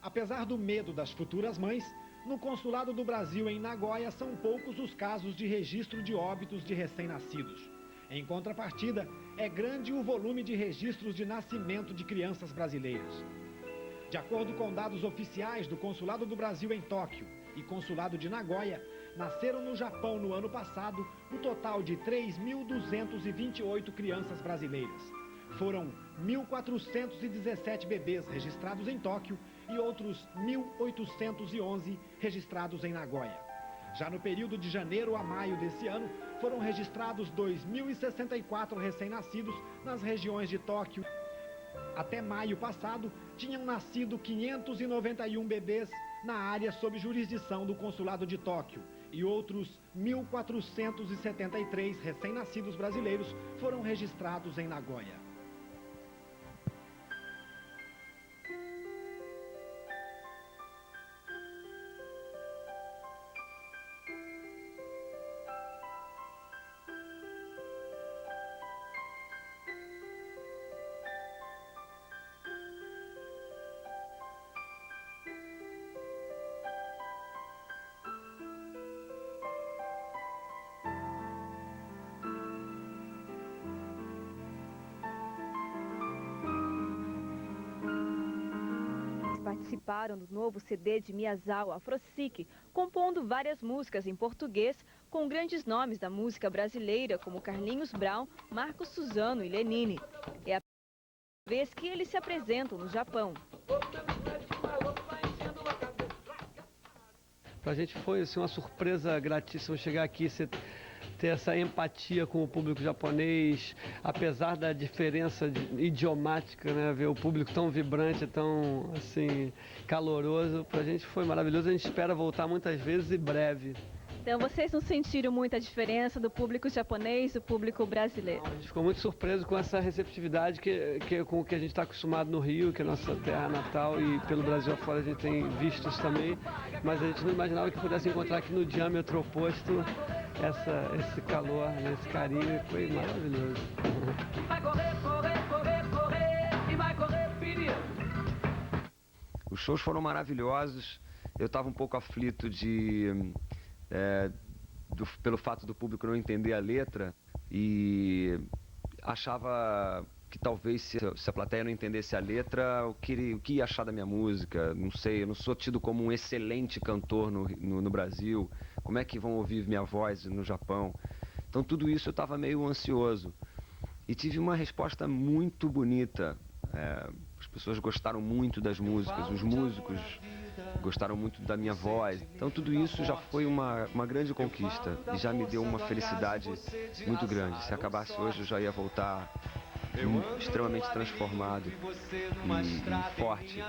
Apesar do medo das futuras mães, no Consulado do Brasil em Nagoya são poucos os casos de registro de óbitos de recém-nascidos. Em contrapartida, é grande o volume de registros de nascimento de crianças brasileiras. De acordo com dados oficiais do Consulado do Brasil em Tóquio e Consulado de Nagoya, nasceram no Japão no ano passado um total de 3.228 crianças brasileiras. Foram 1.417 bebês registrados em Tóquio e outros 1.811 registrados em Nagoya. Já no período de janeiro a maio desse ano, foram registrados 2.064 recém-nascidos nas regiões de Tóquio. Até maio passado, tinham nascido 591 bebês na área sob jurisdição do Consulado de Tóquio e outros 1.473 recém-nascidos brasileiros foram registrados em Nagoya. Participaram do novo CD de Miyazawa, Afrosique, compondo várias músicas em português com grandes nomes da música brasileira como Carlinhos Brown, Marcos Suzano e Lenine. É a primeira vez que eles se apresentam no Japão. Pra gente foi assim, uma surpresa gratíssima chegar aqui, ter essa empatia com o público japonês, apesar da diferença idiomática, né? Ver o público tão vibrante, tão assim, caloroso, pra gente foi maravilhoso. A gente espera voltar muitas vezes e breve. Então vocês não sentiram muita diferença do público japonês do público brasileiro? A gente ficou muito surpreso com essa receptividade com o que a gente está acostumado no Rio, que é a nossa terra natal, e pelo Brasil afora a gente tem visto isso também, mas a gente não imaginava que pudesse encontrar aqui no diâmetro oposto esse calor, né, esse carinho, foi maravilhoso. Vai correr, correr, correr, correr, e vai correr, perigo. Os shows foram maravilhosos, eu estava um pouco aflito pelo fato do público não entender a letra e achava que talvez se a plateia não entendesse a letra, o que ia achar da minha música, não sei, eu não sou tido como um excelente cantor no Brasil, como é que vão ouvir minha voz no Japão? Então tudo isso eu estava meio ansioso e tive uma resposta muito bonita, as pessoas gostaram muito das músicas, os músicos gostaram muito da minha voz, então tudo isso já foi uma grande conquista e já me deu uma felicidade muito grande. Se acabasse hoje eu já ia voltar extremamente transformado e forte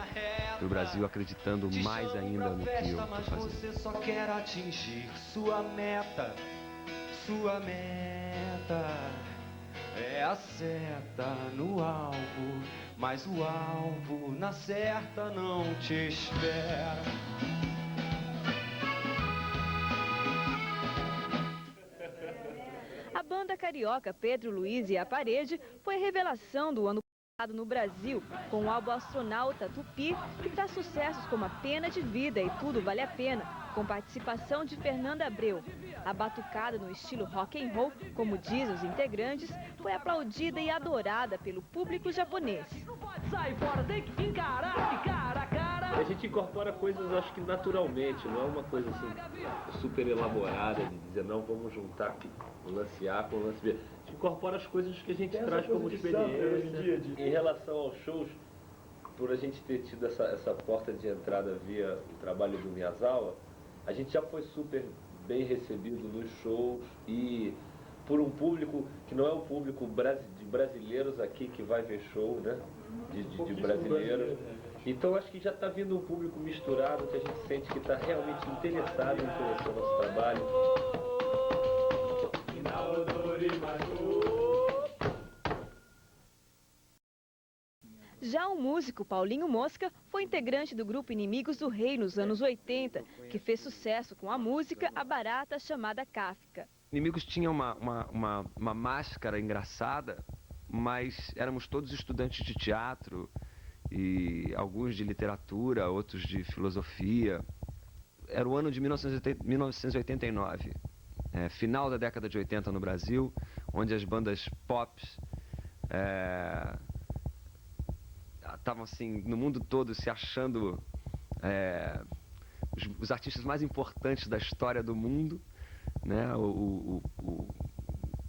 para o Brasil, acreditando mais ainda no que eu estou fazendo. Você só quer atingir sua meta é a seta no alvo, mas o alvo na certa não te espera. A banda carioca Pedro Luiz e a Parede foi revelação do ano passado no Brasil, com o álbum Astronauta Tupi, que traz sucessos como A Pena de Vida e Tudo Vale a Pena, com participação de Fernanda Abreu. A batucada no estilo rock and roll, como dizem os integrantes, foi aplaudida e adorada pelo público japonês. Sai fora, tem que encarar, cara a cara. A gente incorpora coisas, acho que naturalmente, não é uma coisa assim super elaborada de dizer, não, vamos juntar o lance A com o lance B. A gente incorpora as coisas que a gente traz como experiência. Em relação aos shows, por a gente ter tido essa porta de entrada via o trabalho do Miyazawa, a gente já foi super bem recebido nos shows e por um público que não é o público de brasileiros aqui que vai ver show, né? De brasileiros. Então acho que já está vindo um público misturado que a gente sente que está realmente interessado em conhecer o nosso trabalho. Já o músico Paulinho Mosca foi integrante do grupo Inimigos do Rei nos anos 80, que fez sucesso com a música A Barata Chamada Kafka. Inimigos tinha uma máscara engraçada, mas éramos todos estudantes de teatro, e alguns de literatura, outros de filosofia. Era o ano de 1989, final da década de 80 no Brasil, onde as bandas pop estavam assim no mundo todo se achando os artistas mais importantes da história do mundo, né? O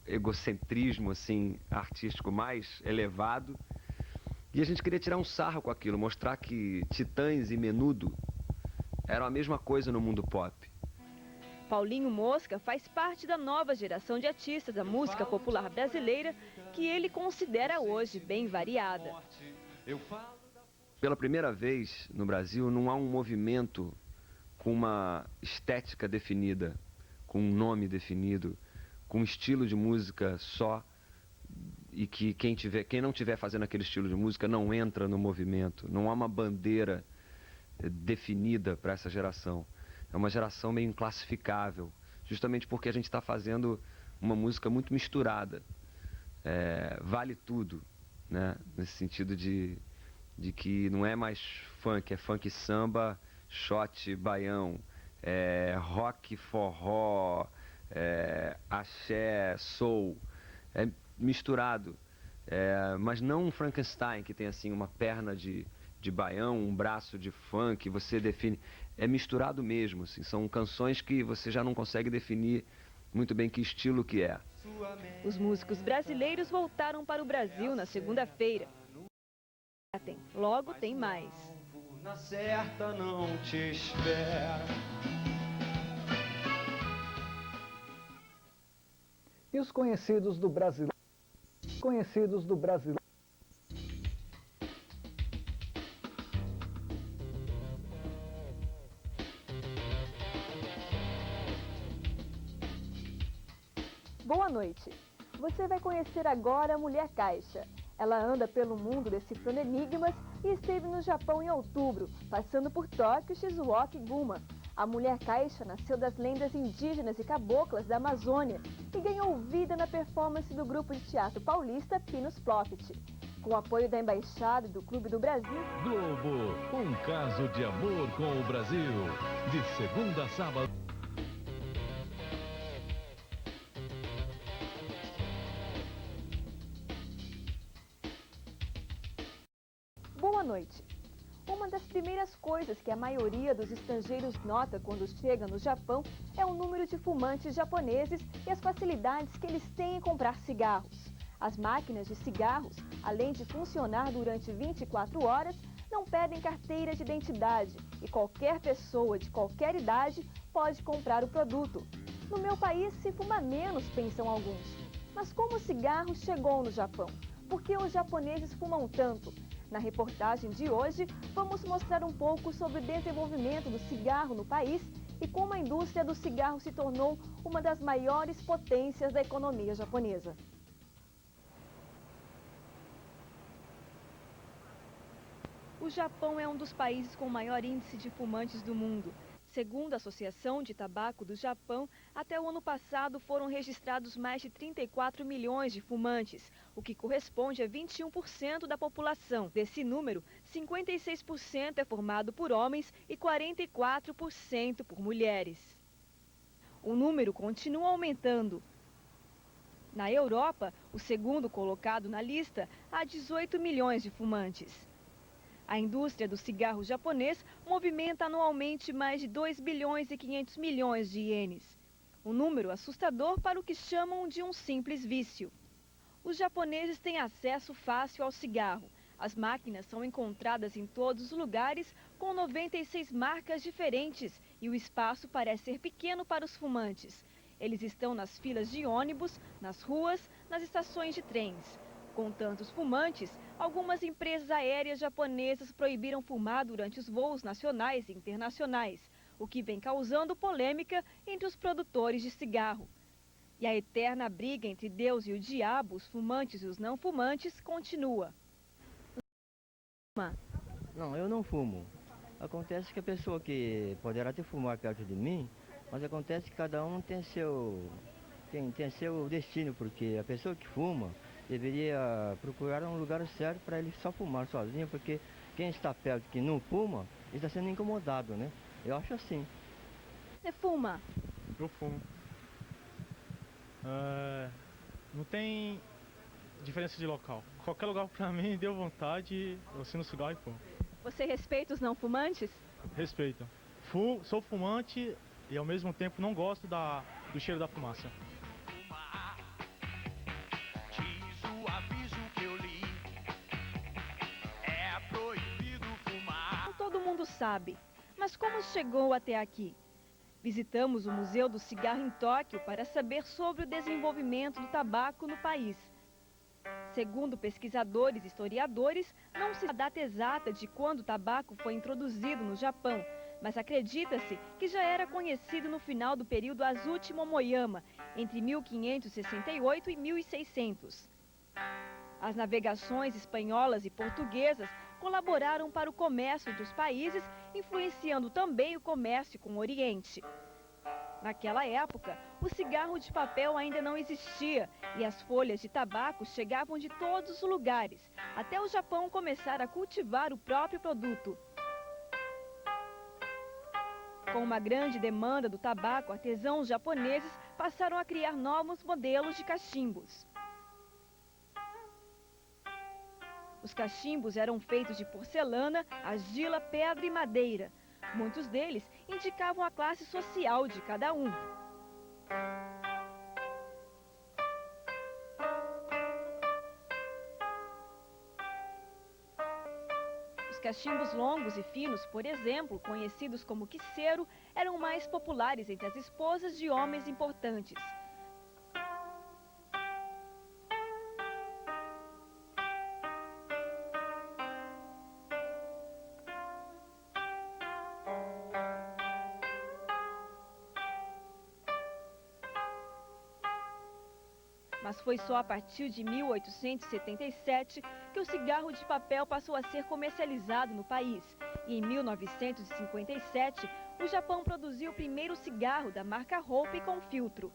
egocentrismo assim artístico mais elevado. E a gente queria tirar um sarro com aquilo, mostrar que Titãs e Menudo eram a mesma coisa no mundo pop. Paulinho Mosca faz parte da nova geração de artistas da música popular brasileira, que ele considera hoje bem variada. Pela primeira vez no Brasil, não há um movimento com uma estética definida, com um nome definido, com um estilo de música só, e que quem não estiver fazendo aquele estilo de música não entra no movimento. Não há uma bandeira definida para essa geração. É uma geração meio inclassificável, justamente porque a gente está fazendo uma música muito misturada. Vale tudo, né? Nesse sentido de que não é mais funk, é funk samba, shot, baião, rock, forró, axé, soul. É misturado, mas não um Frankenstein que tem assim uma perna de baião, um braço de funk, você define, é misturado mesmo, assim, são canções que você já não consegue definir muito bem que estilo que é. Os músicos brasileiros voltaram para o Brasil na segunda-feira. Logo tem mais. Na certa não te espera. E os conhecidos do Brasil? Conhecidos do Brasil. Boa noite. Você vai conhecer agora a Mulher Caixa. Ela anda pelo mundo decifrando enigmas e esteve no Japão em outubro, passando por Tóquio, Shizuoka e Guma. A Mulher Caixa nasceu das lendas indígenas e caboclas da Amazônia e ganhou vida na performance do grupo de teatro paulista Pinos Plopit. Com o apoio da Embaixada e do Clube do Brasil... Globo, um caso de amor com o Brasil. De segunda a sábado... Boa noite. Uma das primeiras coisas que a maioria dos estrangeiros nota quando chega no Japão é o número de fumantes japoneses e as facilidades que eles têm em comprar cigarros. As máquinas de cigarros, além de funcionar durante 24 horas, não pedem carteira de identidade e qualquer pessoa de qualquer idade pode comprar o produto. No meu país se fuma menos, pensam alguns. Mas como o cigarro chegou no Japão? Por que os japoneses fumam tanto? Na reportagem de hoje, vamos mostrar um pouco sobre o desenvolvimento do cigarro no país e como a indústria do cigarro se tornou uma das maiores potências da economia japonesa. O Japão é um dos países com maior índice de fumantes do mundo. Segundo a Associação de Tabaco do Japão, até o ano passado foram registrados mais de 34 milhões de fumantes, o que corresponde a 21% da população. Desse número, 56% é formado por homens e 44% por mulheres. O número continua aumentando. Na Europa, o segundo colocado na lista, há 18 milhões de fumantes. A indústria do cigarro japonês movimenta anualmente mais de 2 bilhões e 500 milhões de ienes. Um número assustador para o que chamam de um simples vício. Os japoneses têm acesso fácil ao cigarro. As máquinas são encontradas em todos os lugares, com 96 marcas diferentes, e o espaço parece ser pequeno para os fumantes. Eles estão nas filas de ônibus, nas ruas, nas estações de trens. Com tantos fumantes, algumas empresas aéreas japonesas proibiram fumar durante os voos nacionais e internacionais, o que vem causando polêmica entre os produtores de cigarro. E a eterna briga entre Deus e o diabo, os fumantes e os não fumantes, continua. Não, eu não fumo. Acontece que a pessoa que poderá até fumar perto de mim, mas acontece que cada um tem seu destino, porque a pessoa que fuma deveria procurar um lugar certo para ele só fumar sozinho, porque quem está perto que não fuma está sendo incomodado, né? Eu acho assim. Você fuma? Eu fumo. Não tem diferença de local. Qualquer lugar pra mim deu vontade, eu acendo cigarro e fumo. Você respeita os não fumantes? Respeito. Sou fumante e ao mesmo tempo não gosto do cheiro da fumaça. Diz o aviso que eu li, é proibido fumar. Não todo mundo sabe, mas como chegou até aqui? Visitamos o Museu do Cigarro em Tóquio para saber sobre o desenvolvimento do tabaco no país. Segundo pesquisadores e historiadores, não se dá a data exata de quando o tabaco foi introduzido no Japão, mas acredita-se que já era conhecido no final do período Azuchi Momoyama, entre 1568 e 1600. As navegações espanholas e portuguesas colaboraram para o comércio entre os países, influenciando também o comércio com o Oriente. Naquela época, o cigarro de papel ainda não existia e as folhas de tabaco chegavam de todos os lugares, até o Japão começar a cultivar o próprio produto. Com uma grande demanda do tabaco, artesãos japoneses passaram a criar novos modelos de cachimbos. Os cachimbos eram feitos de porcelana, argila, pedra e madeira. Muitos deles indicavam a classe social de cada um. Os cachimbos longos e finos, por exemplo, conhecidos como quiseiro, eram mais populares entre as esposas de homens importantes. Mas foi só a partir de 1877 que o cigarro de papel passou a ser comercializado no país. E em 1957, o Japão produziu o primeiro cigarro da marca Hope com filtro.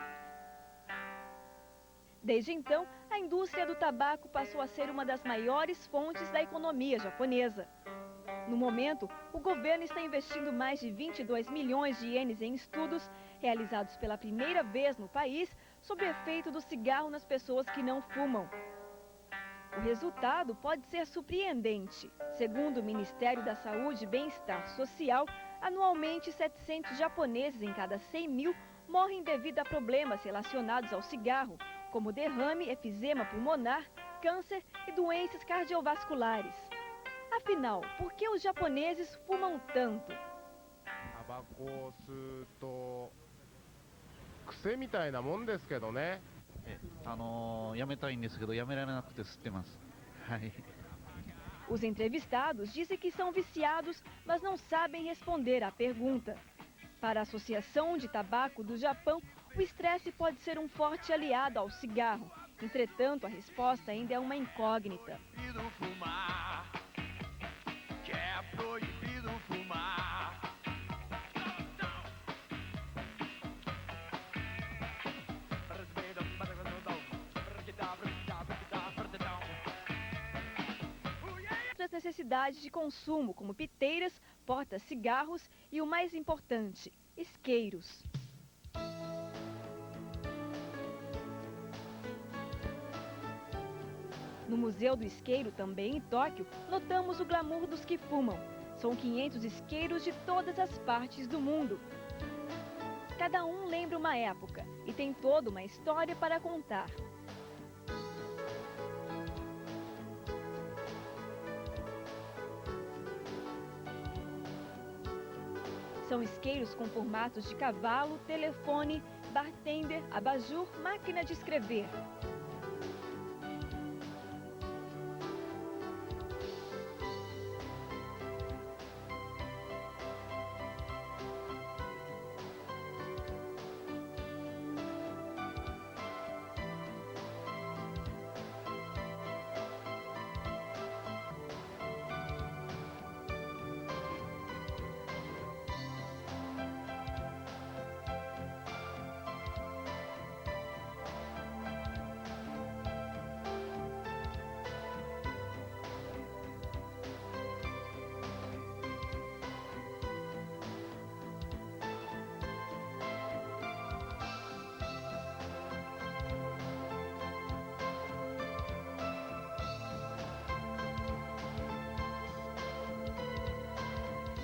Desde então, a indústria do tabaco passou a ser uma das maiores fontes da economia japonesa. No momento, o governo está investindo mais de 22 milhões de ienes em estudos realizados pela primeira vez no país sobre o efeito do cigarro nas pessoas que não fumam. O resultado pode ser surpreendente. Segundo o Ministério da Saúde e Bem-Estar Social, anualmente 700 japoneses em cada 100 mil morrem devido a problemas relacionados ao cigarro, como derrame, efizema pulmonar, câncer e doenças cardiovasculares. Afinal, por que os japoneses fumam tanto? タバコを吸うと癖みたいなもんですけどね。やめたいんですけど、やめられなくて吸ってます。はい。 Os entrevistados dizem que são viciados, mas não sabem responder à pergunta. Para a Associação de Tabaco do Japão, o estresse pode ser um forte aliado ao cigarro. Entretanto, a resposta ainda é uma incógnita. Outras necessidades de consumo, como piteiras, porta-cigarros e o mais importante, isqueiros. No Museu do Isqueiro, também em Tóquio, notamos o glamour dos que fumam. São 500 isqueiros de todas as partes do mundo. Cada um lembra uma época e tem toda uma história para contar. São isqueiros com formatos de cavalo, telefone, bartender, abajur, máquina de escrever.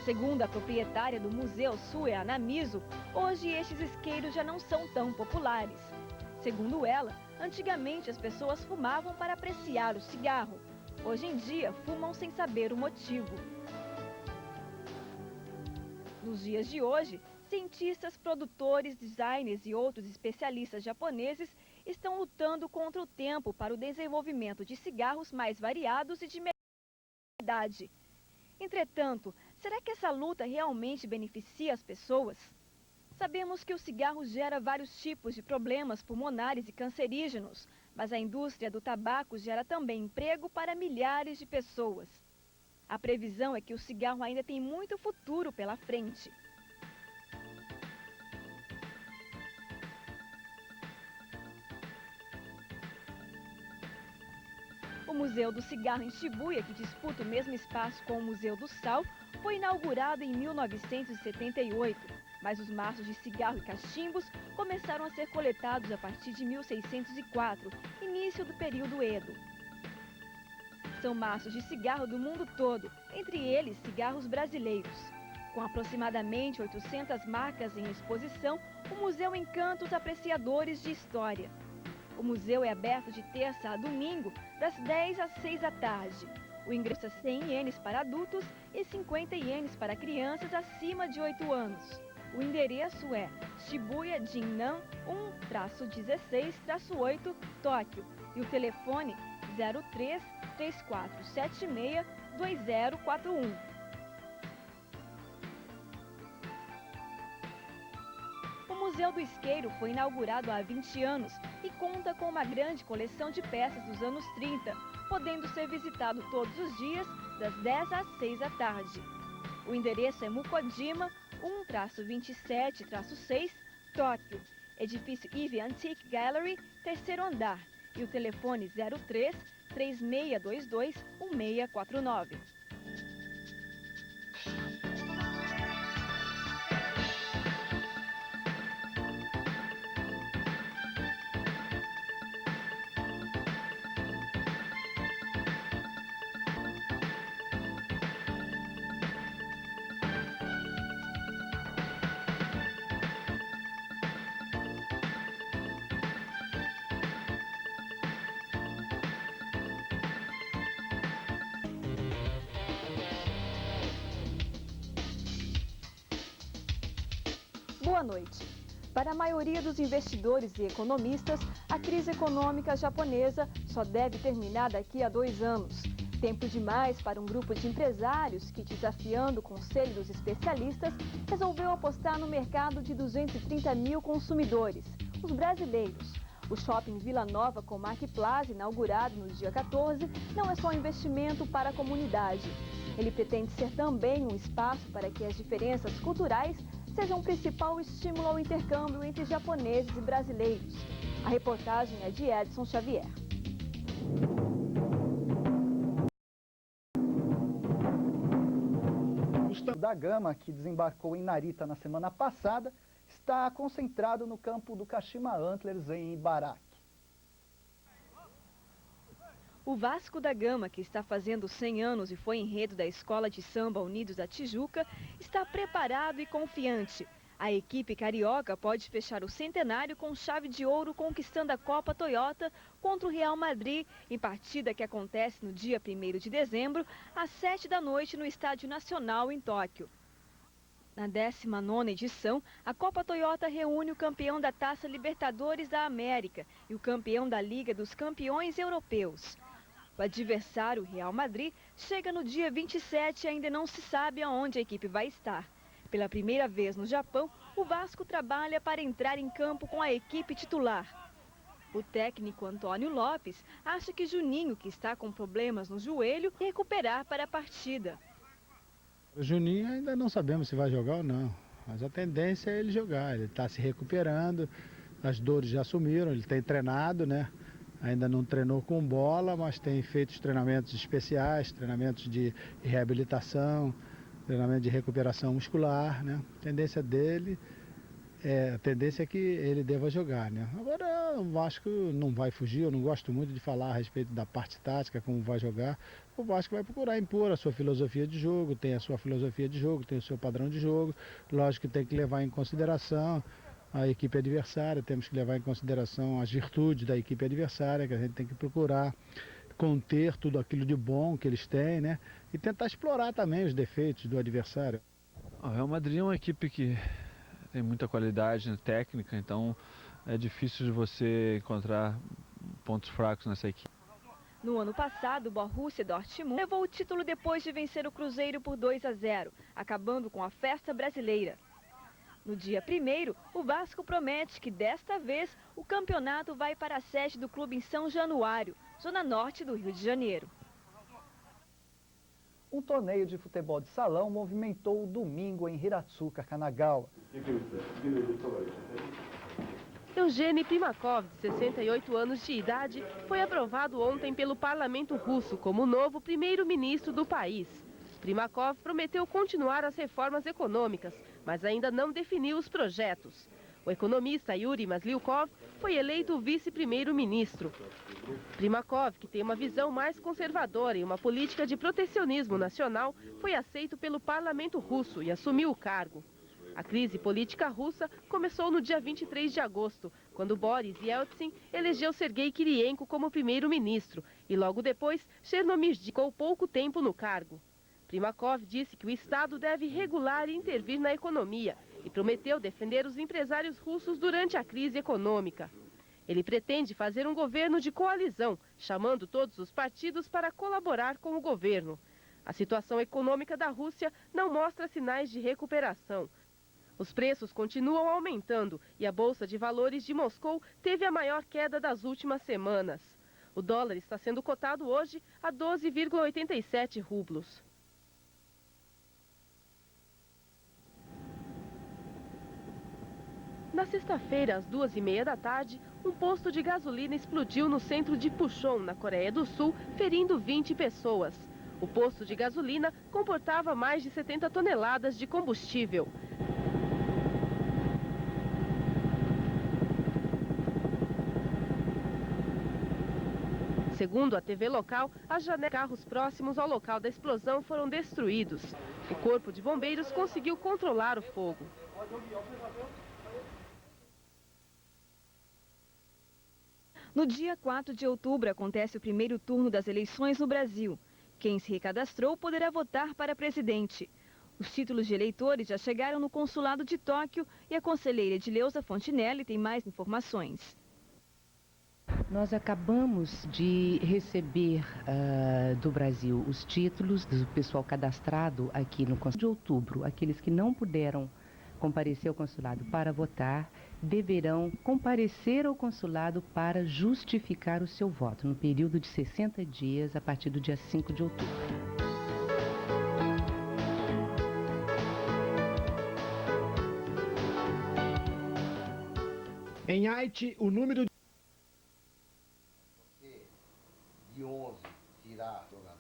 Segundo a proprietária do Museu Sue Anamiso, hoje estes isqueiros já não são tão populares. Segundo ela, antigamente as pessoas fumavam para apreciar o cigarro. Hoje em dia, fumam sem saber o motivo. Nos dias de hoje, cientistas, produtores, designers e outros especialistas japoneses estão lutando contra o tempo para o desenvolvimento de cigarros mais variados e de melhor qualidade. Entretanto, será que essa luta realmente beneficia as pessoas? Sabemos que o cigarro gera vários tipos de problemas pulmonares e cancerígenos, mas a indústria do tabaco gera também emprego para milhares de pessoas. A previsão é que o cigarro ainda tem muito futuro pela frente. O Museu do Cigarro em Shibuya, que disputa o mesmo espaço com o Museu do Sal, foi inaugurado em 1978, mas os maços de cigarro e cachimbos começaram a ser coletados a partir de 1604, início do período Edo. São maços de cigarro do mundo todo, entre eles cigarros brasileiros. Com aproximadamente 800 marcas em exposição, o museu encanta os apreciadores de história. O museu é aberto de terça a domingo, das 10 às 6 da tarde. O ingresso é 100 ienes para adultos e 50 ienes para crianças acima de 8 anos. O endereço é Shibuya Jinnan 1-16-8, Tóquio. E o telefone 03-3476-2041. O Museu do Isqueiro foi inaugurado há 20 anos e conta com uma grande coleção de peças dos anos 30, podendo ser visitado todos os dias, das 10 às 6 da tarde. O endereço é Mukojima 1-27-6, Tóquio. Edifício Ivy Antique Gallery, terceiro andar. E o telefone 03-3622-1649. Boa noite. Para a maioria dos investidores e economistas, a crise econômica japonesa só deve terminar daqui a 2 anos. Tempo demais para um grupo de empresários que, desafiando o conselho dos especialistas, resolveu apostar no mercado de 230 mil consumidores, os brasileiros. O shopping Vila Nova Comac Plaza, inaugurado no dia 14, não é só um investimento para a comunidade. Ele pretende ser também um espaço para que as diferenças culturais sejam o principal estímulo ao intercâmbio entre japoneses e brasileiros. A reportagem é de Edson Xavier. O da Gama, que desembarcou em Narita na semana passada, está concentrado no campo do Kashima Antlers em Ibaraki. O Vasco da Gama, que está fazendo 100 anos e foi enredo da Escola de Samba Unidos da Tijuca, está preparado e confiante. A equipe carioca pode fechar o centenário com chave de ouro, conquistando a Copa Toyota contra o Real Madrid, em partida que acontece no dia 1º de dezembro, às 7 da noite, no Estádio Nacional, em Tóquio. Na 19ª edição, a Copa Toyota reúne o campeão da Taça Libertadores da América e o campeão da Liga dos Campeões Europeus. O adversário, Real Madrid, chega no dia 27 e ainda não se sabe aonde a equipe vai estar. Pela primeira vez no Japão, o Vasco trabalha para entrar em campo com a equipe titular. O técnico Antônio Lopes acha que Juninho, que está com problemas no joelho, vai recuperar para a partida. O Juninho ainda não sabemos se vai jogar ou não, mas a tendência é ele jogar. Ele está se recuperando, as dores já sumiram, ele tem treinado, né? Ainda não treinou com bola, mas tem feito os treinamentos especiais, treinamentos de reabilitação, treinamento de recuperação muscular, né? A tendência dele, a tendência é que ele deva jogar, né? Agora o Vasco não vai fugir, eu não gosto muito de falar a respeito da parte tática, como vai jogar. o Vasco vai procurar impor a sua filosofia de jogo, tem a sua filosofia de jogo, tem o seu padrão de jogo. Lógico que tem que levar em consideração a equipe adversária, temos que levar em consideração as virtudes da equipe adversária, que a gente tem que procurar conter tudo aquilo de bom que eles têm, né? E tentar explorar também os defeitos do adversário. O Real Madrid é uma equipe que tem muita qualidade técnica, então é difícil de você encontrar pontos fracos nessa equipe. No ano passado, o Borussia Dortmund levou o título depois de vencer o Cruzeiro por 2-0, acabando com a festa brasileira. No dia 1º, o Vasco promete que desta vez o campeonato vai para a sede do clube em São Januário, zona norte do Rio de Janeiro. Um torneio de futebol de salão movimentou o domingo em Hiratsuka, Kanagawa. Eugênio Primakov, de 68 anos de idade, foi aprovado ontem pelo parlamento russo como o novo primeiro-ministro do país. Primakov prometeu continuar as reformas econômicas, mas ainda não definiu os projetos. O economista Yuri Masliukov foi eleito vice-primeiro-ministro. Primakov, que tem uma visão mais conservadora e uma política de protecionismo nacional, foi aceito pelo parlamento russo e assumiu o cargo. A crise política russa começou no dia 23 de agosto, quando Boris Yeltsin elegeu Sergei Kirienko como primeiro-ministro e logo depois Chernomyrdin ficou pouco tempo no cargo. Primakov disse que o Estado deve regular e intervir na economia e prometeu defender os empresários russos durante a crise econômica. Ele pretende fazer um governo de coalizão, chamando todos os partidos para colaborar com o governo. A situação econômica da Rússia não mostra sinais de recuperação. Os preços continuam aumentando e a Bolsa de Valores de Moscou teve a maior queda das últimas semanas. O dólar está sendo cotado hoje a 12,87 rublos. Na sexta-feira, às 2h30 da tarde, um posto de gasolina explodiu no centro de Puchon, na Coreia do Sul, ferindo 20 pessoas. O posto de gasolina comportava mais de 70 toneladas de combustível. Segundo a TV local, as janelas de carros próximos ao local da explosão foram destruídos. O corpo de bombeiros conseguiu controlar o fogo. No dia 4 de outubro acontece o primeiro turno das eleições no Brasil. Quem se recadastrou poderá votar para presidente. Os títulos de eleitores já chegaram no consulado de Tóquio e a conselheira Edileuza Fontinelli tem mais informações. Nós acabamos de receber do Brasil os títulos do pessoal cadastrado aqui no consulado de outubro. Aqueles que não puderam comparecer ao consulado para votar deverão comparecer ao consulado para justificar o seu voto no período de 60 dias a partir do dia 5 de outubro. Em Haiti, o número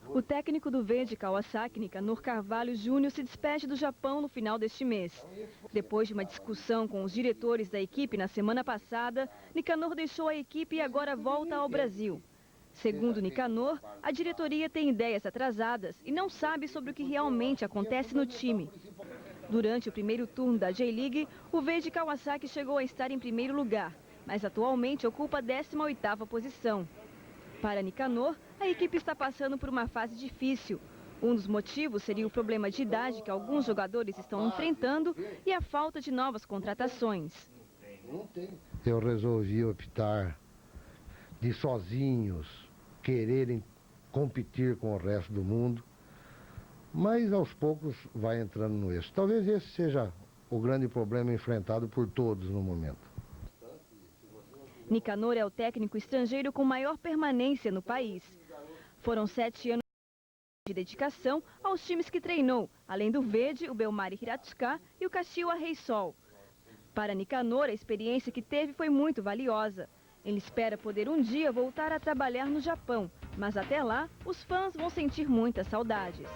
O técnico do Verde Kawasaki, Nicanor Carvalho Júnior, se despede do Japão no final deste mês. Depois de uma discussão com os diretores da equipe na semana passada, Nicanor deixou a equipe e agora volta ao Brasil. Segundo Nicanor, a diretoria tem ideias atrasadas e não sabe sobre o que realmente acontece no time. Durante o primeiro turno da J-League, o Verde Kawasaki chegou a estar em primeiro lugar, mas atualmente ocupa a 18ª posição. Para Nicanor, a equipe está passando por uma fase difícil. Um dos motivos seria o problema de idade que alguns jogadores estão enfrentando e a falta de novas contratações. Eu resolvi optar de sozinhos quererem competir com o resto do mundo, mas aos poucos vai entrando no eixo. Talvez esse seja o grande problema enfrentado por todos no momento. Nicanor é o técnico estrangeiro com maior permanência no país. Foram 7 anos de dedicação aos times que treinou, além do Verde, o Belmari Hiratsuka e o Kashiwa Reysol. Para Nicanor, a experiência que teve foi muito valiosa. Ele espera poder um dia voltar a trabalhar no Japão, mas até lá, os fãs vão sentir muitas saudades.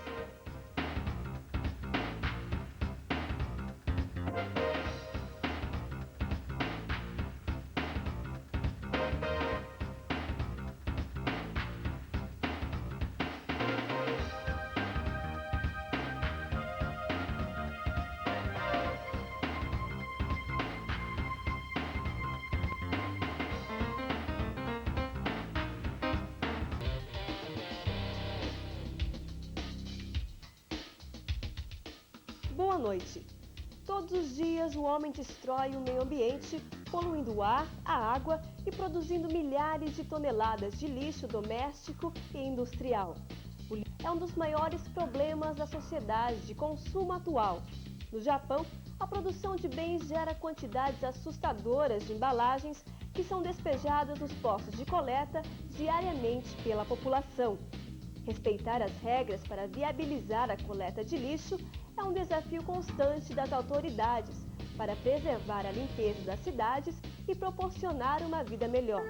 noite. Todos os dias o homem destrói o meio ambiente, poluindo o ar, a água e produzindo milhares de toneladas de lixo doméstico e industrial. O lixo é um dos maiores problemas da sociedade de consumo atual. No Japão, a produção de bens gera quantidades assustadoras de embalagens que são despejadas nos postos de coleta diariamente pela população. Respeitar as regras para viabilizar a coleta de lixo é um desafio constante das autoridades para preservar a limpeza das cidades e proporcionar uma vida melhor.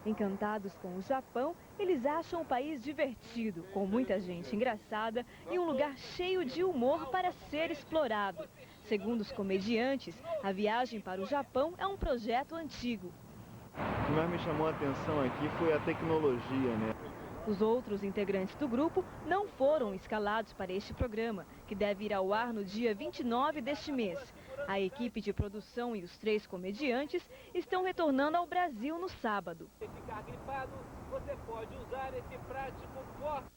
Encantados com o Japão, eles acham o país divertido, com muita gente engraçada e um lugar cheio de humor para ser explorado. Segundo os comediantes, a viagem para o Japão é um projeto antigo. O que mais me chamou a atenção aqui foi a tecnologia, né? Os outros integrantes do grupo não foram escalados para este programa, que deve ir ao ar no dia 29 deste mês. A equipe de produção e os 3 comediantes estão retornando ao Brasil no sábado. Se ficar gripado, você pode usar esse prático forte.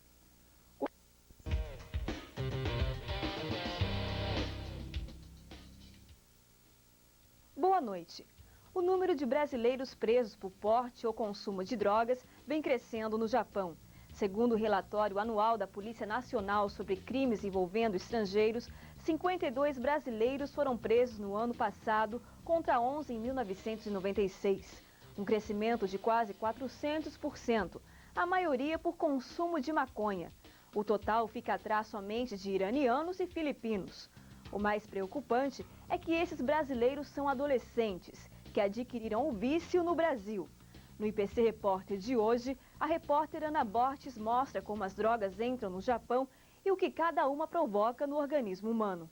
Boa noite. O número de brasileiros presos por porte ou consumo de drogas vem crescendo no Japão. Segundo o relatório anual da Polícia Nacional sobre crimes envolvendo estrangeiros, 52 brasileiros foram presos no ano passado, contra 11 em 1996. Um crescimento de quase 400%, a maioria por consumo de maconha. O total fica atrás somente de iranianos e filipinos. O mais preocupante é que esses brasileiros são adolescentes, que adquiriram o vício no Brasil. No IPC Repórter de hoje, a repórter Ana Bortes mostra como as drogas entram no Japão e o que cada uma provoca no organismo humano.